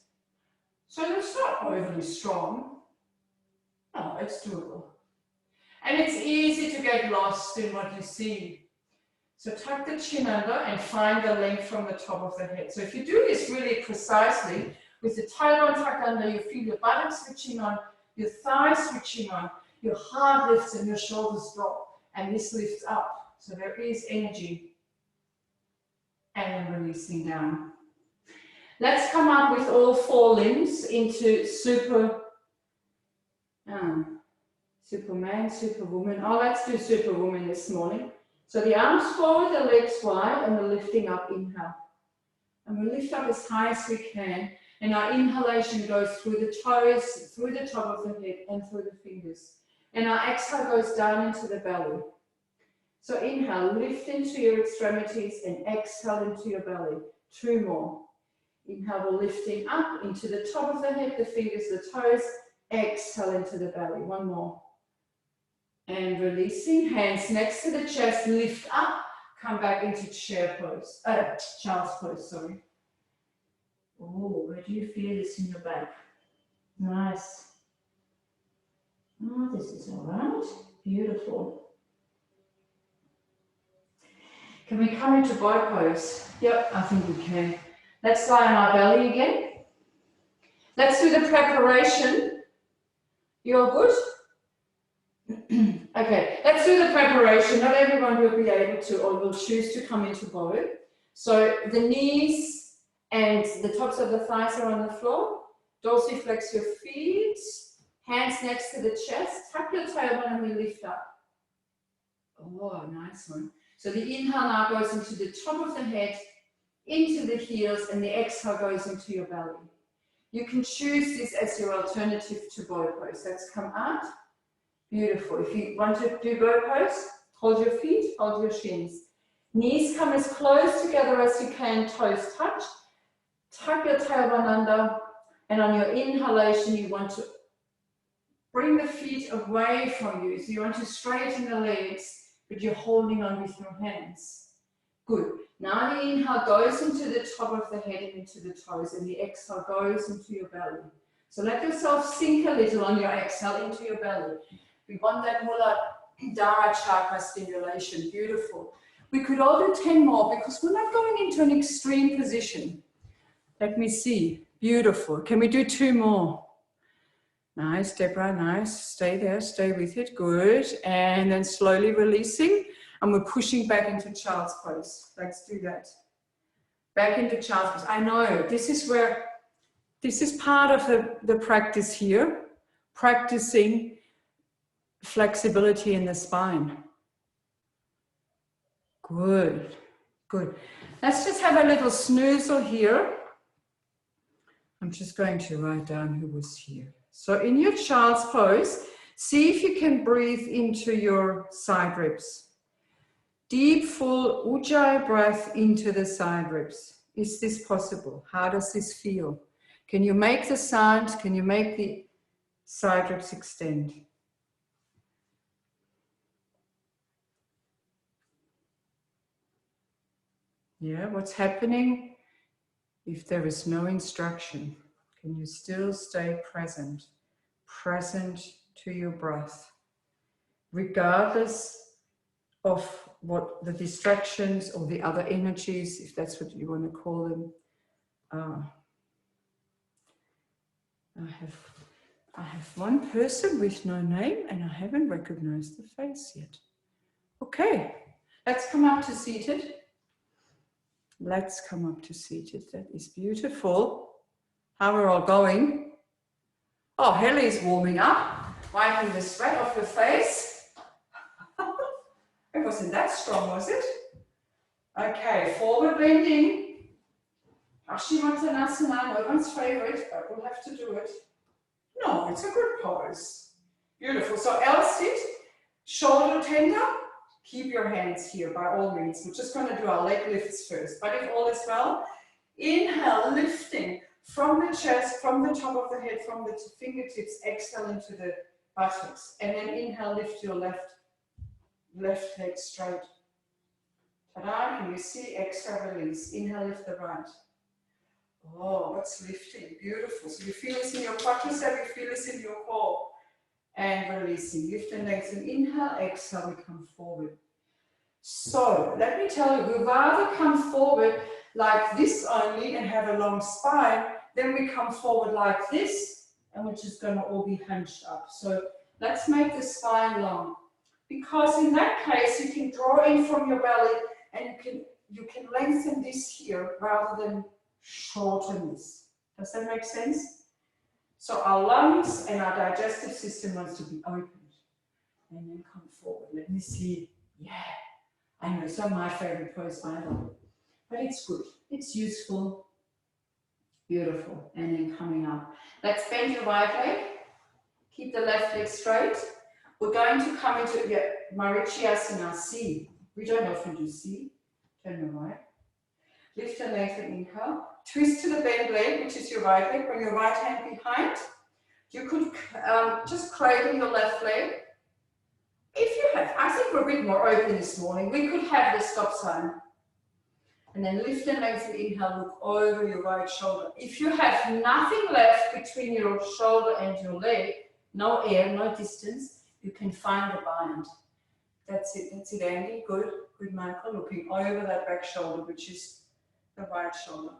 So it's not overly strong. No, it's doable. And it's easy to get lost in what you see. So tuck the chin under and find the length from the top of the head. So if you do this really precisely, with the tailbone tucked under, you feel your buttock switching on, your thighs switching on, your heart lifts and your shoulders drop. And this lifts up. So there is energy. And then releasing down. Let's come up with all four limbs into Superman, Superwoman. Oh, let's do Superwoman this morning. So the arms forward, the legs wide, and we're lifting up, inhale. And we lift up as high as we can. And our inhalation goes through the toes, through the top of the head, and through the fingers. And our exhale goes down into the belly. So inhale, lift into your extremities, and exhale into your belly. 2 more. Inhale, we're lifting up into the top of the head, the fingers, the toes. Exhale into the belly. 1 more. And releasing, hands next to the chest, lift up, come back into chair pose, child's pose, sorry. Oh, where do you feel this in your back? Nice. Oh, this is all right. Beautiful. Can we come into bow pose? Yep, I think we can. Let's lie on our belly again. Let's do the preparation. You're good? Okay, let's do the preparation. Not everyone will be able to or will choose to come into bow. So the knees and the tops of the thighs are on the floor. Dorsiflex your feet. Hands next to the chest. Tuck your tailbone and we lift up. Oh, nice one. So the inhale now goes into the top of the head, into the heels, and the exhale goes into your belly. You can choose this as your alternative to bow pose. Let's come out. Beautiful. If you want to do bow pose, hold your feet, hold your shins. Knees come as close together as you can, toes touch. Tuck your tailbone under, and on your inhalation, you want to bring the feet away from you. So you want to straighten the legs, but you're holding on with your hands. Good. Now the inhale goes into the top of the head and into the toes, and the exhale goes into your belly. So let yourself sink a little on your exhale into your belly. We want that Muladhara chakra stimulation. Beautiful. We could all do 10 more because we're not going into an extreme position. Let me see. Beautiful. Can we do 2 more? Nice, Deborah, nice. Stay there, stay with it. Good. And then slowly releasing. And we're pushing back into child's pose. Let's do that. Back into child's pose. I know, this is part of the practice here. Practicing flexibility in the spine. Good, good. Let's just have a little snoozle here. I'm just going to write down who was here. So in your child's pose, see if you can breathe into your side ribs. Deep, full Ujjayi breath into the side ribs. Is this possible? How does this feel? Can you make the sound? Can you make the side ribs extend? Yeah, what's happening if there is no instruction? Can you still stay present? Present to your breath, regardless of what the distractions or the other energies, if that's what you want to call them, are. I have one person with no name and I haven't recognized the face yet. Okay, let's come up to seated. Let's come up to seated. That is beautiful. How are we all going? Oh, Helly's warming up, wiping the sweat off her face. It wasn't that strong, was it? Okay, forward bending. Paschimottanasana, no one's favorite, but we'll have to do it. No, it's a good pose. Beautiful. So L sit, shoulder tender. Keep your hands here by all means. We're just going to do our leg lifts first. But if all is well, inhale, lifting from the chest, from the top of the head, from the fingertips, exhale into the buttocks. And then inhale, lift your left leg straight. Ta-da, can you see? Exhale, release. Inhale, lift the right. Oh, what's lifting? Beautiful. So you feel this in your quadricep, you feel this in your core. And releasing. Lift and lengthen. Inhale, exhale, we come forward. So let me tell you, we'd rather come forward like this only and have a long spine, then we come forward like this, and we're just going to all be hunched up. So let's make the spine long. Because in that case, you can draw in from your belly and you can lengthen this here rather than shorten this. Does that make sense? So our lungs and our digestive system wants to be opened. And then come forward. Let me see. Yeah. I know, it's not my favorite pose either. But it's good. It's useful. Beautiful. And then coming up. Let's bend your right leg. Keep the left leg straight. We're going to come into Marichiasana C. We don't often do C. Turn your right. Lift and lengthen, inhale. Twist to the bent leg, which is your right leg. Bring your right hand behind. You could just cradle your left leg. If you have, I think we're a bit more open this morning. We could have the stop sign. And then lift and lengthen, inhale, look over your right shoulder. If you have nothing left between your shoulder and your leg, no air, no distance, you can find the bind. That's it, Andy. Good, good, Michael. Looking over that back shoulder, which is the right shoulder.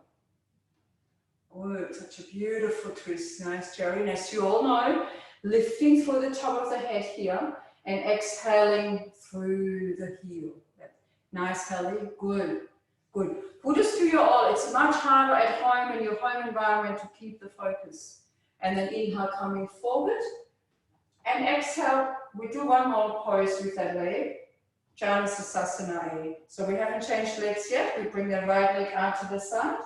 Good, such a beautiful twist. Nice, Jerry. And as you all know, lifting through the top of the head here and exhaling through the heel. Nice, Kelly. Good. Good. Put us through your all. It's much harder at home in your home environment to keep the focus. And then inhale, coming forward. And exhale, we do one more pose with that leg. Janasasana A. So we haven't changed legs yet. We bring the right leg out to the side.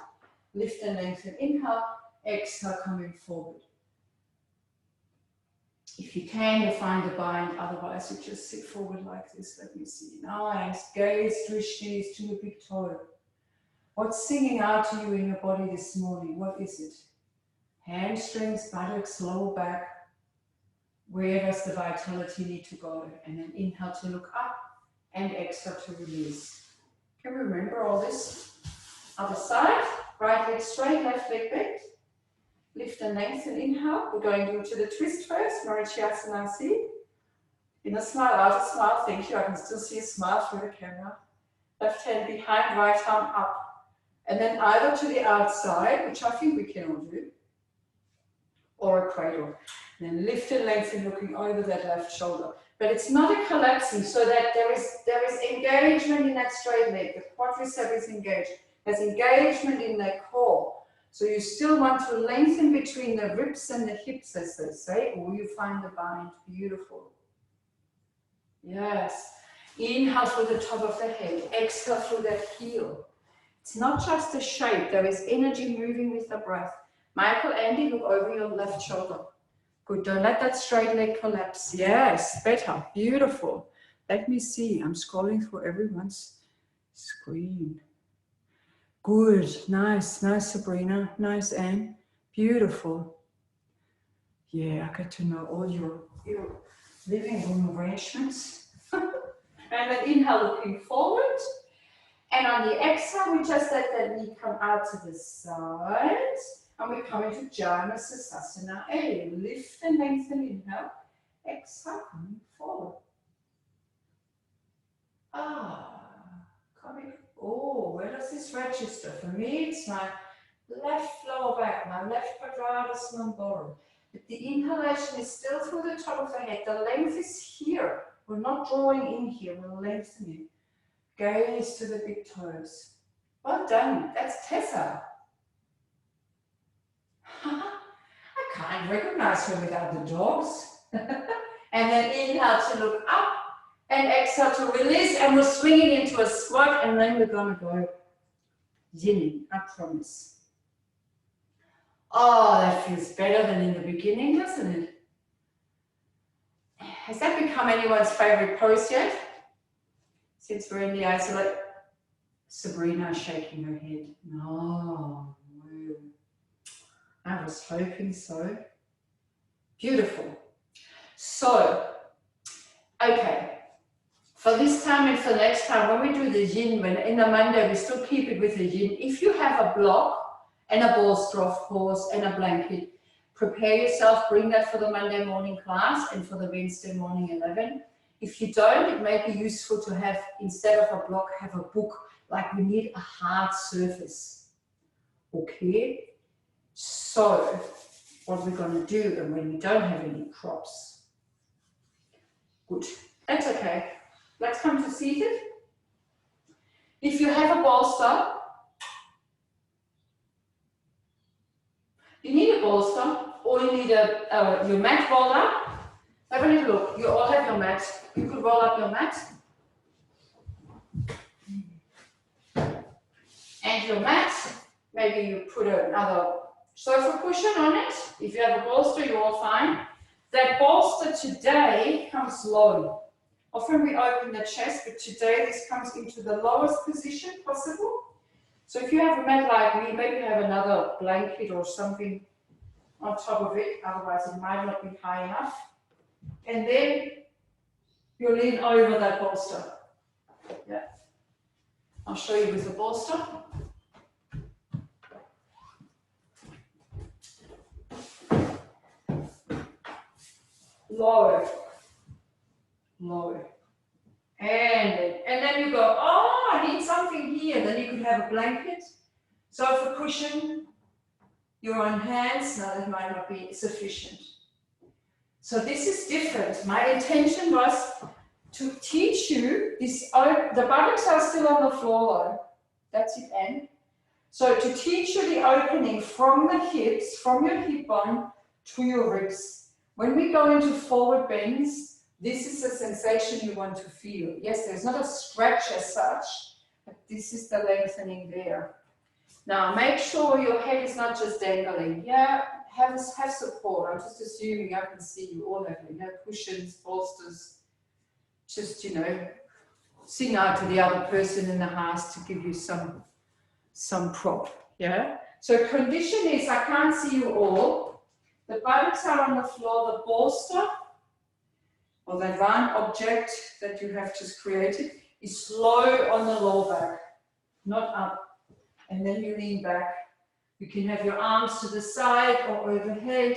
Lift and lengthen. Inhale. Exhale, coming forward. If you can, you find the bind. Otherwise, you just sit forward like this. Let me see. Nice. Gaze, drishtis to the big toe. What's singing out to you in your body this morning? What is it? Hamstrings, buttocks, lower back. Where does the vitality need to go? And then inhale to look up and exhale to release. Can we remember all this? Other side, right leg straight, left leg bent. Lift and lengthen, inhale. We're going into the twist first, Marichiasana C. In a smile, out a smile, thank you. I can still see a smile through the camera. Left hand behind, right arm up. And then either to the outside, which I think we can all do, or a cradle. And then lift and lengthen, looking over that left shoulder. But it's not a collapsing, so that there is engagement in that straight leg. The quadricep is engaged. There's engagement in that core. So you still want to lengthen between the ribs and the hips, as they say, or you find the bind. Beautiful. Yes. Inhale through the top of the head. Exhale through that heel. It's not just the shape. There is energy moving with the breath. Michael, Andy, look over your left shoulder. Good. Don't let that straight leg collapse. Yes, better. Beautiful. Let me see. I'm scrolling through everyone's screen. Good. Nice. Nice, Sabrina. Nice, Anne. Beautiful. Yeah, I get to know all your living room arrangements. And then inhale, looking forward. And on the exhale, we just let that knee come out to the side. And we come into Janasasana A. Lift and lengthen, inhale. Exhale, coming forward. Coming. Oh, where does this register? For me, it's my left lower back, my left quadratus lumborum. But the inhalation is still through the top of the head. The length is here. We're not drawing in here, we're lengthening. Gaze to the big toes. Well done. That's Tessa. I can't recognize her without the dogs. And then inhale to look up and exhale to release. And we're swinging into a squat and then we're going to go yin, I promise. Oh, that feels better than in the beginning, doesn't it? Has that become anyone's favorite pose yet? Since we're in the isolate, Sabrina shaking her head. No, I was hoping so. Beautiful. So, okay. For this time and for next time, when we do the yin, when in the Monday, we still keep it with the yin. If you have a block and a bolster, of course, and a blanket, prepare yourself, bring that for the Monday morning class and for the Wednesday morning 11. If you don't, it may be useful to have, instead of a block, have a book, like we need a hard surface. Okay? So, what we're going to do, and when we don't have any props. Good. That's okay. Let's come to seated. If you have a bolster, you need a bolster, or you need your mat rolled up. Have a little look. You all have your mat. You could roll up your mat. And your mat maybe you put another sofa cushion on it. If you have a bolster, you're all fine. That bolster today comes low. Often we open the chest, but today this comes into the lowest position possible. So if you have a mat like me, maybe you have another blanket or something on top of it, otherwise it might not be high enough. And then you lean over that bolster. Yeah. I'll show you with the bolster. Lower. Lower. And then you go, oh, I need something here. Then you could have a blanket, sofa cushion, your own hands. Now that might not be sufficient. So this is different. My intention was to teach you this. The buttocks are still on the floor though. That's it, and so to teach you the opening from the hips, from your hip bone to your ribs. When we go into forward bends, this is the sensation you want to feel. Yes, there's not a stretch as such, but this is the lengthening there. Now make sure your head is not just dangling. Yeah, have support. I'm just assuming I can see you all have cushions, bolsters. Just, sing out to the other person in the house to give you some prop. Yeah. So condition is, I can't see you all. The buttocks are on the floor, the bolster, or that round object that you have just created, is low on the lower back, not up. And then you lean back. You can have your arms to the side or overhead.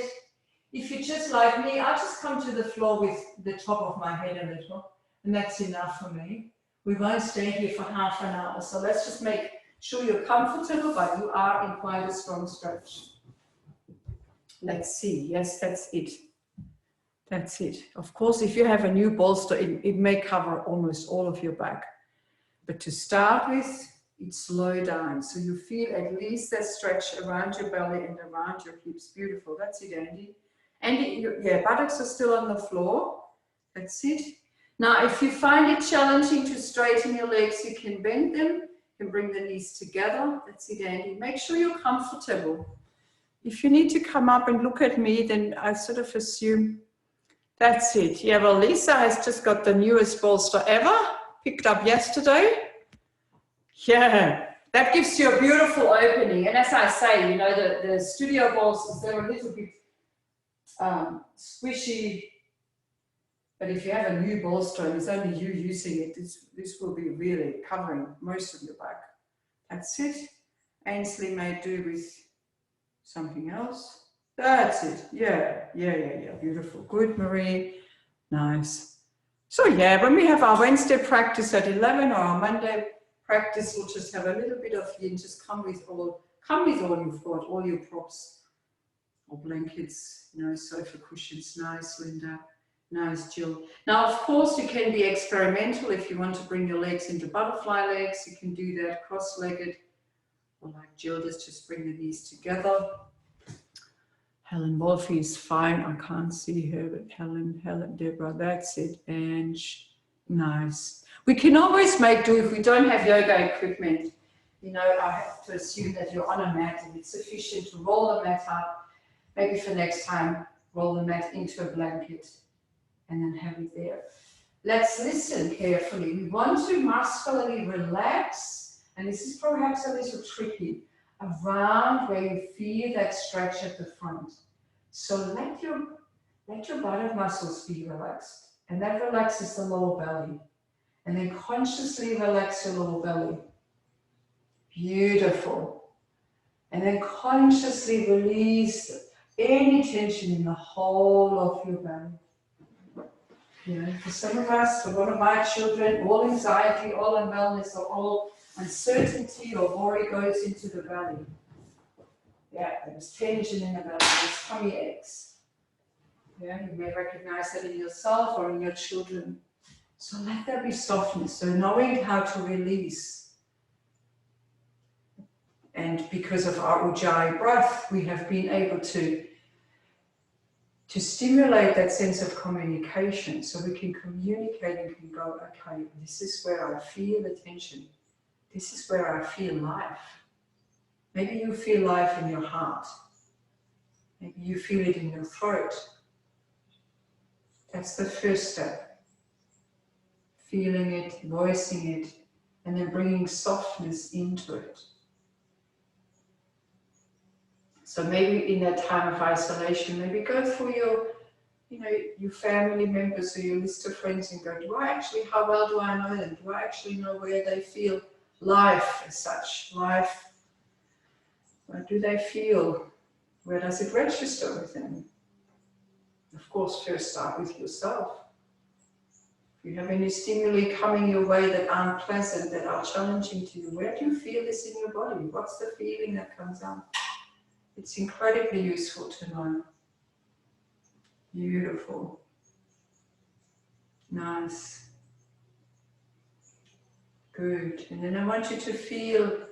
If you're just like me, I'll just come to the floor with the top of my head a little, and that's enough for me. We won't stay here for half an hour, so let's just make sure you're comfortable, but you are in quite a strong stretch. Let's see. Yes, that's it. That's it. Of course, if you have a new bolster, it may cover almost all of your back. But to start with, it's slow down. So you feel at least that stretch around your belly and around your hips. Beautiful. That's it, Andy. Andy, yeah, buttocks are still on the floor. That's it. Now, if you find it challenging to straighten your legs, you can bend them. You can bring the knees together. That's it, Andy. Make sure you're comfortable. If you need to come up and look at me, then I sort of assume that's it. Yeah, well, Lisa has just got the newest bolster ever, picked up yesterday. Yeah, that gives you a beautiful opening. And as I say, the studio bolsters, they're a little bit squishy. But if you have a new bolster and it's only you using it, this will be really covering most of your back. That's it. Ainsley may do with something else. That's it. Yeah. Beautiful. Good, Marie. Nice. So yeah, when we have our Wednesday practice at 11 or our Monday practice, we'll just have a little bit of yin. Just come with all you've got, all your props, or blankets, sofa cushions. Nice, Linda. Nice, Jill. Now, of course, you can be experimental. If you want to bring your legs into butterfly legs, you can do that cross-legged. Or like Jill, just bring the knees together. Helen Wolfie is fine. I can't see her, but Helen, Deborah, that's it. And nice. We can always make do if we don't have yoga equipment. I have to assume that you're on a mat and it's sufficient to roll the mat up. Maybe for next time, roll the mat into a blanket and then have it there. Let's listen carefully. We want to muscularly relax, and this is perhaps a little tricky, around where you feel that stretch at the front. So let your buttock muscles be relaxed, and that relaxes the lower belly. And then consciously relax your lower belly. Beautiful. And then consciously release any tension in the whole of your belly. For some of us, for one of my children, all anxiety, all unwellness, or all uncertainty or worry goes into the belly. Yeah, there's tension in the belly, there's tummy aches. Yeah, you may recognize that in yourself or in your children. So let there be softness. So knowing how to release. And because of our Ujjayi breath, we have been able to stimulate that sense of communication, so we can communicate and can go, okay, this is where I feel the tension. This is where I feel life. Maybe you feel life in your heart. Maybe you feel it in your throat. That's the first step. Feeling it, voicing it, and then bringing softness into it. So maybe in that time of isolation, maybe go through your family members or your list of friends and go, how well do I know them? Do I actually know where they feel life as such? Life, where do they feel? Where does it register with them? Of course, first start with yourself. If you have any stimuli coming your way that aren't pleasant, that are challenging to you, where do you feel this in your body? What's the feeling that comes up? It's incredibly useful to know. Beautiful. Nice. Good. And then I want you to feel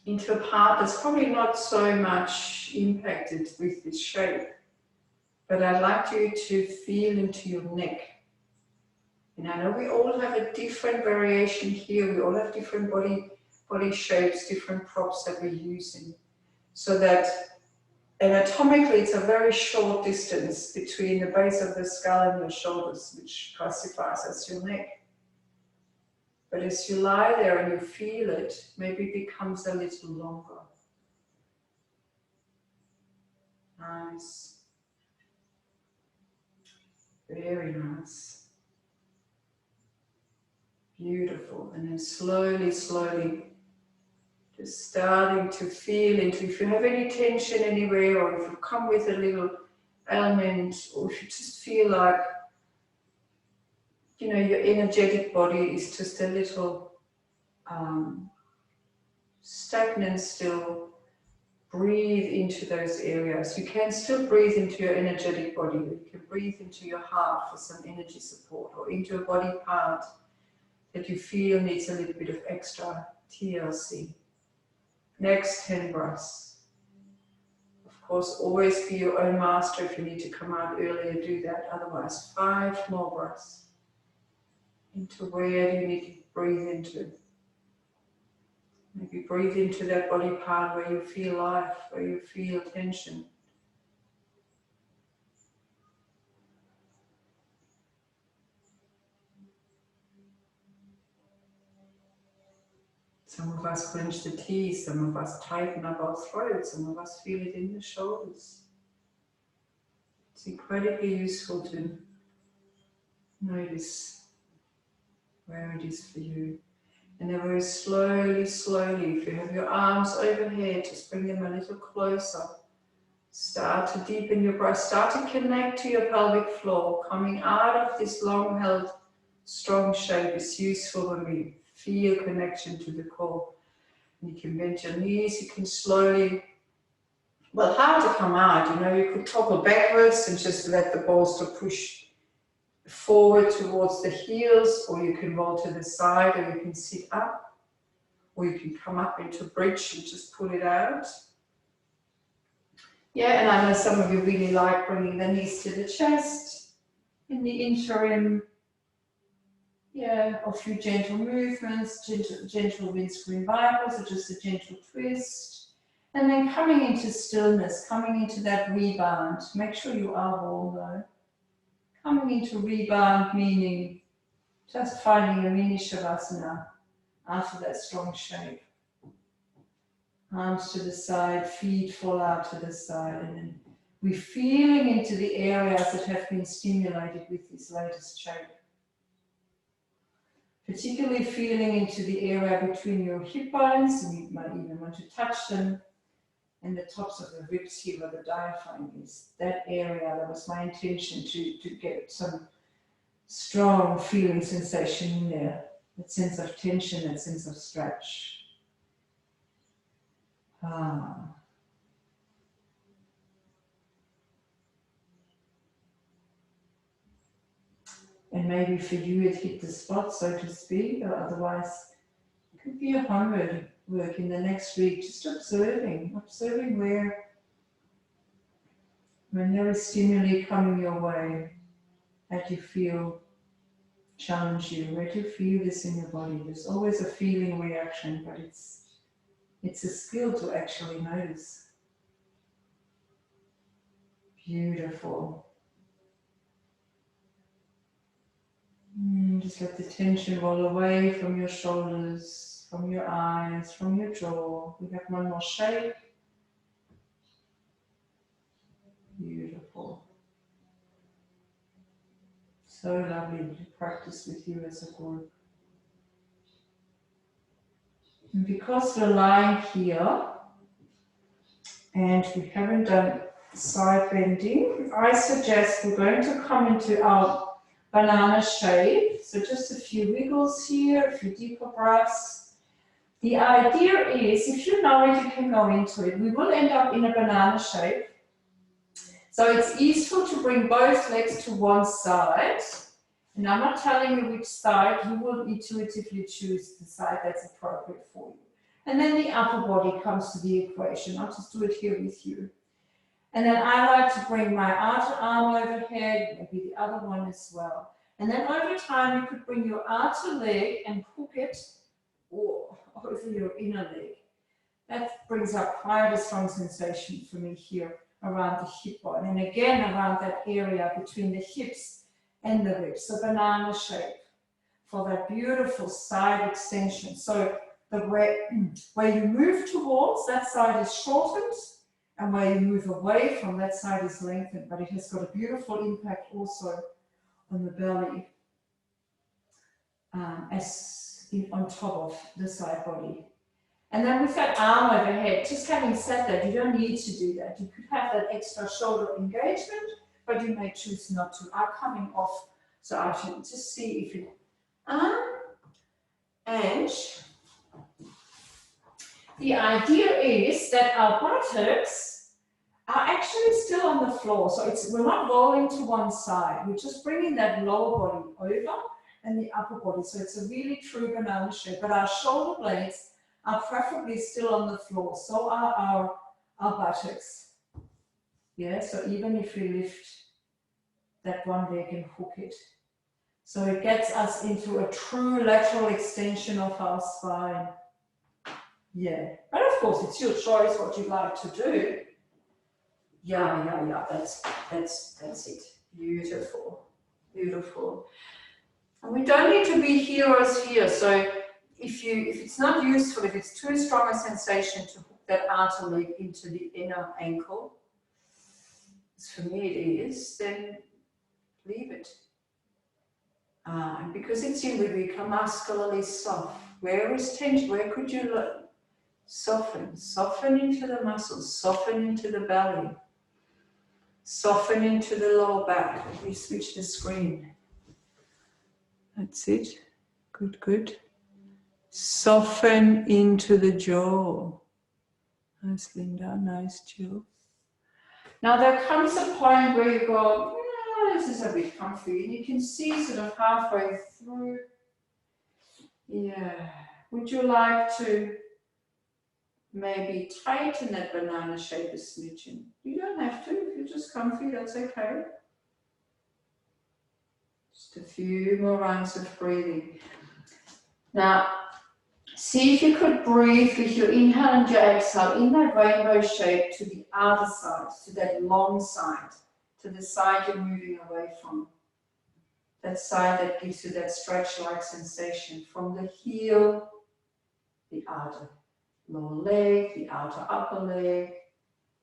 into a part that's probably not so much impacted with this shape. But I'd like you to feel into your neck. And I know we all have a different variation here. We all have different body shapes, different props that we're using. So that anatomically it's a very short distance between the base of the skull and your shoulders, which classifies as your neck. But as you lie there and you feel it, maybe it becomes a little longer. Nice. Very nice. Beautiful. And then slowly, slowly, just starting to feel into, if you have any tension anywhere, or if you come with a little ailment, or if you just feel like, your energetic body is just a little stagnant still, breathe into those areas. You can still breathe into your energetic body. You can breathe into your heart for some energy support, or into a body part that you feel needs a little bit of extra TLC. Next 10 breaths. Of course, always be your own master. If you need to come out earlier, do that. Otherwise, 5 more breaths. Into where do you need to breathe into? Maybe breathe into that body part where you feel life, where you feel tension. Some of us clench the teeth, some of us tighten up our throat, some of us feel it in the shoulders. It's incredibly useful to notice where it is for you. And then very slowly, slowly, if you have your arms overhead, just bring them a little closer. Start to deepen your breath. Start to connect to your pelvic floor. Coming out of this long-held, strong shape is useful when we feel connection to the core. And you can bend your knees. You can slowly, hard to come out. You could topple backwards and just let the bolster push forward towards the heels, or you can roll to the side, or you can sit up, or you can come up into bridge and just pull it out. Yeah, and I know some of you really like bringing the knees to the chest in the interim. Yeah, a few gentle movements, gentle windscreen vipers, or just a gentle twist. And then coming into stillness, coming into that rebound. Make sure you are warm though. Coming into rebound, meaning just finding a mini shavasana after that strong shape. Arms to the side, feet fall out to the side, and then we're feeling into the areas that have been stimulated with this latest shape. Particularly feeling into the area between your hip bones, and you might even want to touch them, and the tops of the ribs here where the diaphragm is. That area, that was my intention to get some strong feeling sensation in there. That sense of tension, that sense of stretch. And maybe for you it hit the spot, so to speak, or otherwise it could be a homework in the next week, just observing where, when there is stimuli coming your way that you feel challenge you, where do you feel this in your body? There's always a feeling reaction, but it's It's a skill to actually notice. Beautiful. Just let the tension roll away from your shoulders, from your eyes, from your jaw. We have one more shape. Beautiful. So lovely to practice with you as a group. And because we're lying here and we haven't done side bending, I suggest we're going to come into our banana shape. So just a few wiggles here, a few deeper breaths. The idea is, if you know it, you can go into it. We will end up in a banana shape. So it's useful to bring both legs to one side. And I'm not telling you which side, you will intuitively choose the side that's appropriate for you. And then the upper body comes to the equation. I'll just do it here with you. And then I like to bring my outer arm overhead, maybe the other one as well. And then over time, you could bring your outer leg and hook it over your inner leg. That brings up quite a strong sensation for me here around the hip bone. And again, around that area between the hips and the ribs. So banana shape for that beautiful side extension. So the where you move towards, that side is shortened, and where you move away from, that side is lengthened, but it has got a beautiful impact also on the belly on top of the side body. And then with that arm overhead, just having said that, you don't need to do that. You could have that extra shoulder engagement, but you may choose not to. I'm coming off, so I should just see if it, and the idea is that our buttocks are actually still on the floor. So we're not rolling to one side. We're just bringing that lower body over and the upper body. So it's a really true banana shape. But our shoulder blades are preferably still on the floor. So are our buttocks. Yeah, so even if we lift that one leg and hook it. So it gets us into a true lateral extension of our spine. Yeah, but of course it's your choice what you'd like to do. Yeah, that's it. Beautiful, beautiful. And we don't need to be heroes here. So if it's not useful, if it's too strong a sensation to hook that outer leg into the inner ankle, as for me it is, then leave it. And because it's in, we become muscularly soft. Where is tension? Where could you look? Soften into the muscles, soften into the belly, soften into the lower back. Let me switch the screen. That's it. Good, good. Soften into the jaw. Nice, Linda. Nice, Jill. Now there comes a point where you go, this is a bit comfy, and you can see sort of halfway through. Yeah. Would you like to maybe tighten that banana shape a smidgen? You don't have to. If you're just comfy, that's okay. Just a few more rounds of breathing. Now, see if you could breathe with your inhale and your exhale in that rainbow shape to the outer side, to that long side, to the side you're moving away from. That side that gives you that stretch-like sensation from the heel, the outer lower leg, the outer upper leg,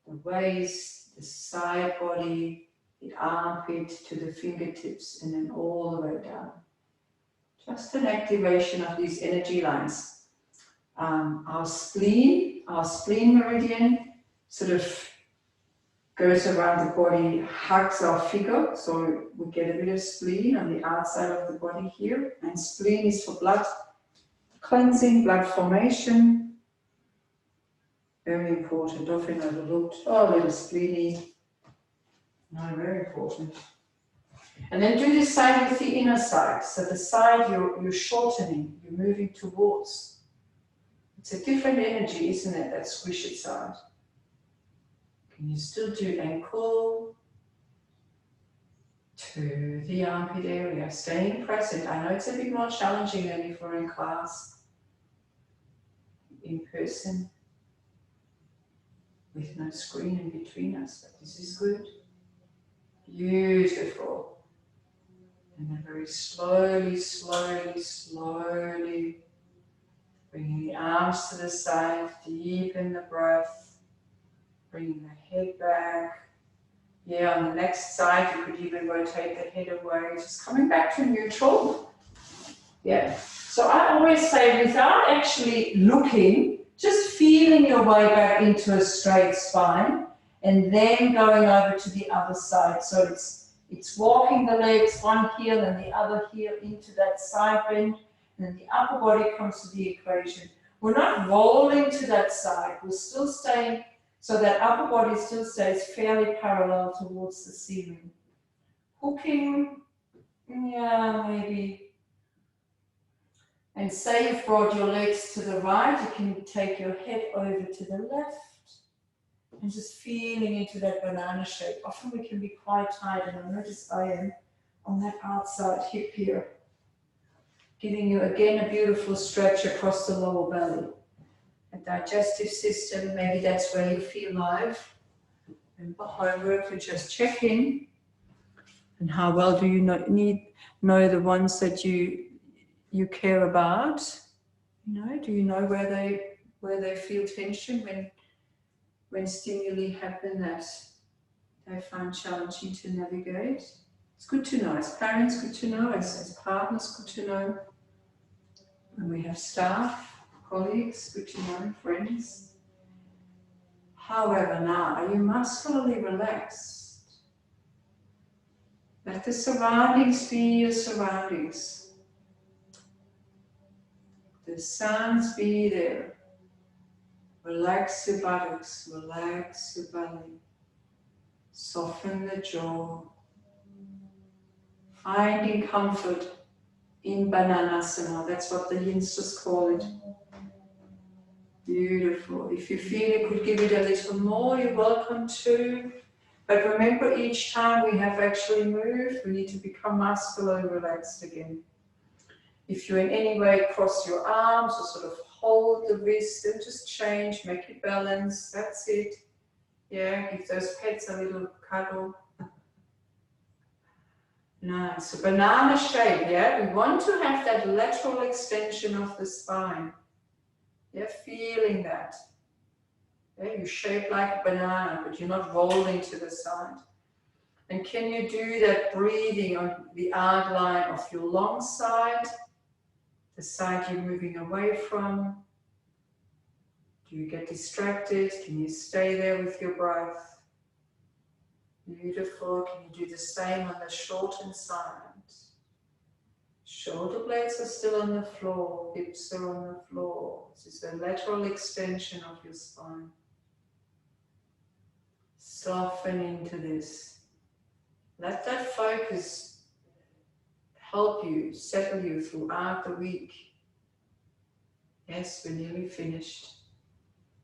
the waist, the side body, the armpit to the fingertips, and then all the way down. Just an activation of these energy lines. Our spleen meridian sort of goes around the body, hugs our figure, so we get a bit of spleen on the outside of the body here, and spleen is for blood cleansing, blood formation. Very important, often overlooked. Oh, a little spleeny. No, very important. And then do the same with the inner side. So the side you're shortening, you're moving towards. It's a different energy, isn't it, that squishy side? Can you still do ankle to the armpit area, staying present? I know it's a bit more challenging than if we're in class, in person. with no screen in between us, but this is good. Beautiful. And then very slowly, slowly, slowly bringing the arms to the side, deepen the breath, bringing the head back. Yeah, on the next side, you could even rotate the head away, just coming back to neutral. Yeah. So I always say, without actually looking, just feeling your way back into a straight spine, and then going over to the other side. So it's walking the legs, one heel and the other heel into that side bend, and then the upper body comes to the equation. We're not rolling to that side, we're still staying, so that upper body still stays fairly parallel towards the ceiling. Hooking, yeah, maybe. And say you've brought your legs to the right, you can take your head over to the left and just feeling into that banana shape. Often we can be quite tight, and I notice I am on that outside hip here, giving you again a beautiful stretch across the lower belly. A digestive system, maybe that's where you feel live. And homework to just check in. And how well do you know the ones that you care about? You know, do you know where they feel tension when stimuli happen that they find challenging to navigate? It's good to know. As parents, good to know. As partners, good to know. When we have staff, colleagues, good to know. Friends. However, now, are you muscularly relaxed? Let the surroundings be your surroundings. The sounds be there. Relax your buttocks, relax your belly. Soften the jaw. Finding comfort in Bananasana. That's what the yinsters call it. Beautiful. If you feel you could give it a little more, you're welcome to. But remember, each time we have actually moved, we need to become muscularly relaxed again. If you in any way cross your arms or sort of hold the wrist, then just change, make it balance. That's it. Yeah, give those pets a little cuddle. Nice. So banana shape, yeah? We want to have that lateral extension of the spine. Yeah, feeling that. Yeah, you shape like a banana, but you're not rolling to the side. And can you do that breathing on the arc line of your long side, the side you're moving away from? Do you get distracted? Can you stay there with your breath? Beautiful. Can you do the same on the shortened side? Shoulder blades are still on the floor, hips are on the floor. This is the lateral extension of your spine. Soften into this. Let that focus help you, settle you throughout the week. Yes, we're nearly finished.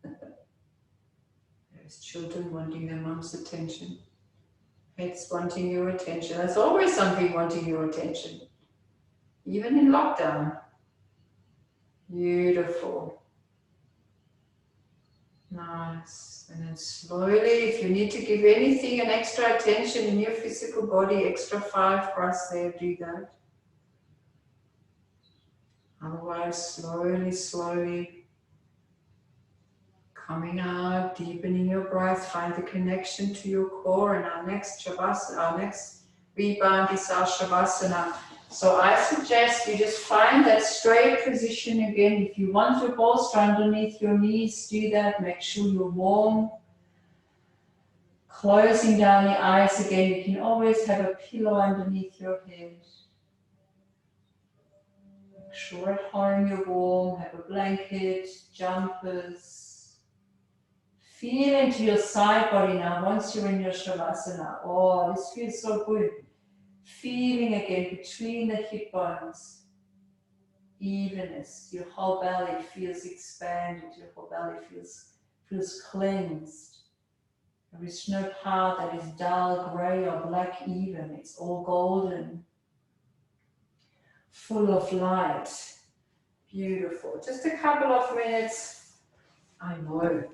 There's children wanting their mum's attention. Pets wanting your attention. There's always something wanting your attention. Even in lockdown. Beautiful. Nice. And then slowly, if you need to give anything an extra attention in your physical body, extra 5 breaths there, do that. Otherwise, slowly, slowly coming out, deepening your breath, find the connection to your core. And our next Shavasana, our next rebound is our Shavasana. So I suggest you just find that straight position again. If you want your bolster underneath your knees, do that. Make sure you're warm. Closing down the eyes again. You can always have a pillow underneath your head. Make sure at home you're warm. Have a blanket, jumpers. Feel into your side body now once you're in your Shavasana. Oh, this feels so good. Feeling again between the hip bones. Evenness. Your whole belly feels expanded. Your whole belly feels cleansed. There is no part that is dull, grey or black even. It's all golden. Full of light. Beautiful. Just a couple of minutes. I know.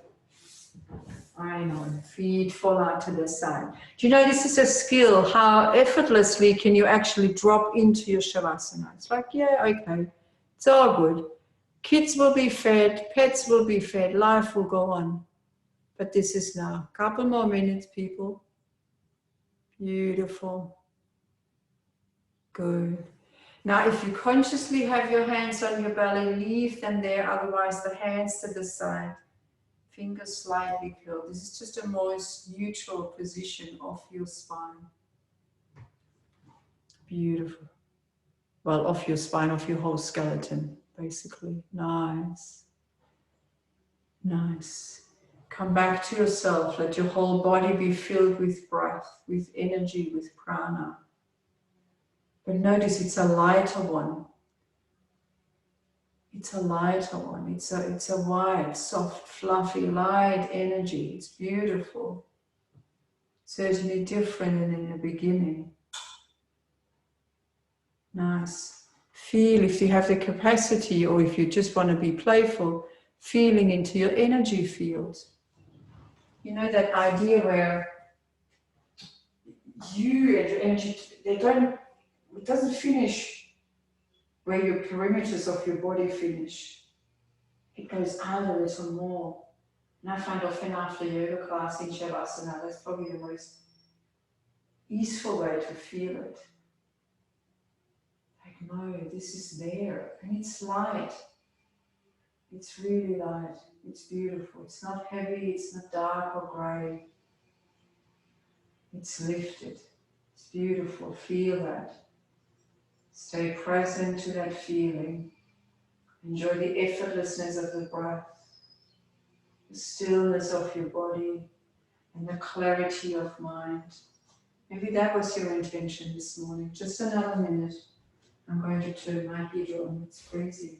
I know. Feet fall out to the side. Do you know this is a skill? How effortlessly can you actually drop into your Shavasana? It's like, yeah, okay. It's all good. Kids will be fed. Pets will be fed. Life will go on. But this is now. Couple more minutes, people. Beautiful. Good. Now, if you consciously have your hands on your belly, leave them there. Otherwise, the hands to the side. Fingers slightly curled. This is just a most neutral position of your spine. Beautiful. Well, off your spine, off your whole skeleton, basically. Nice. Nice. Come back to yourself. Let your whole body be filled with breath, with energy, with prana. But notice it's a lighter one. It's a lighter one. It's a wide, soft, fluffy, light energy. It's beautiful. Certainly different than in the beginning. Nice. Feel if you have the capacity, or if you just want to be playful, feeling into your energy field. You know that idea where you and your energy, it doesn't finish where your perimeters of your body finish. It goes out a little more. And I find often after yoga class in Shavasana, that's probably the most easeful way to feel it. Like, no, this is there. And it's light. It's really light. It's beautiful. It's not heavy. It's not dark or grey. It's lifted. It's beautiful. Feel that. Stay present to that feeling. Enjoy the effortlessness of the breath, the stillness of your body, and the clarity of mind. Maybe that was your intention this morning. Just another minute. I'm going to turn my heater on. It's freezing.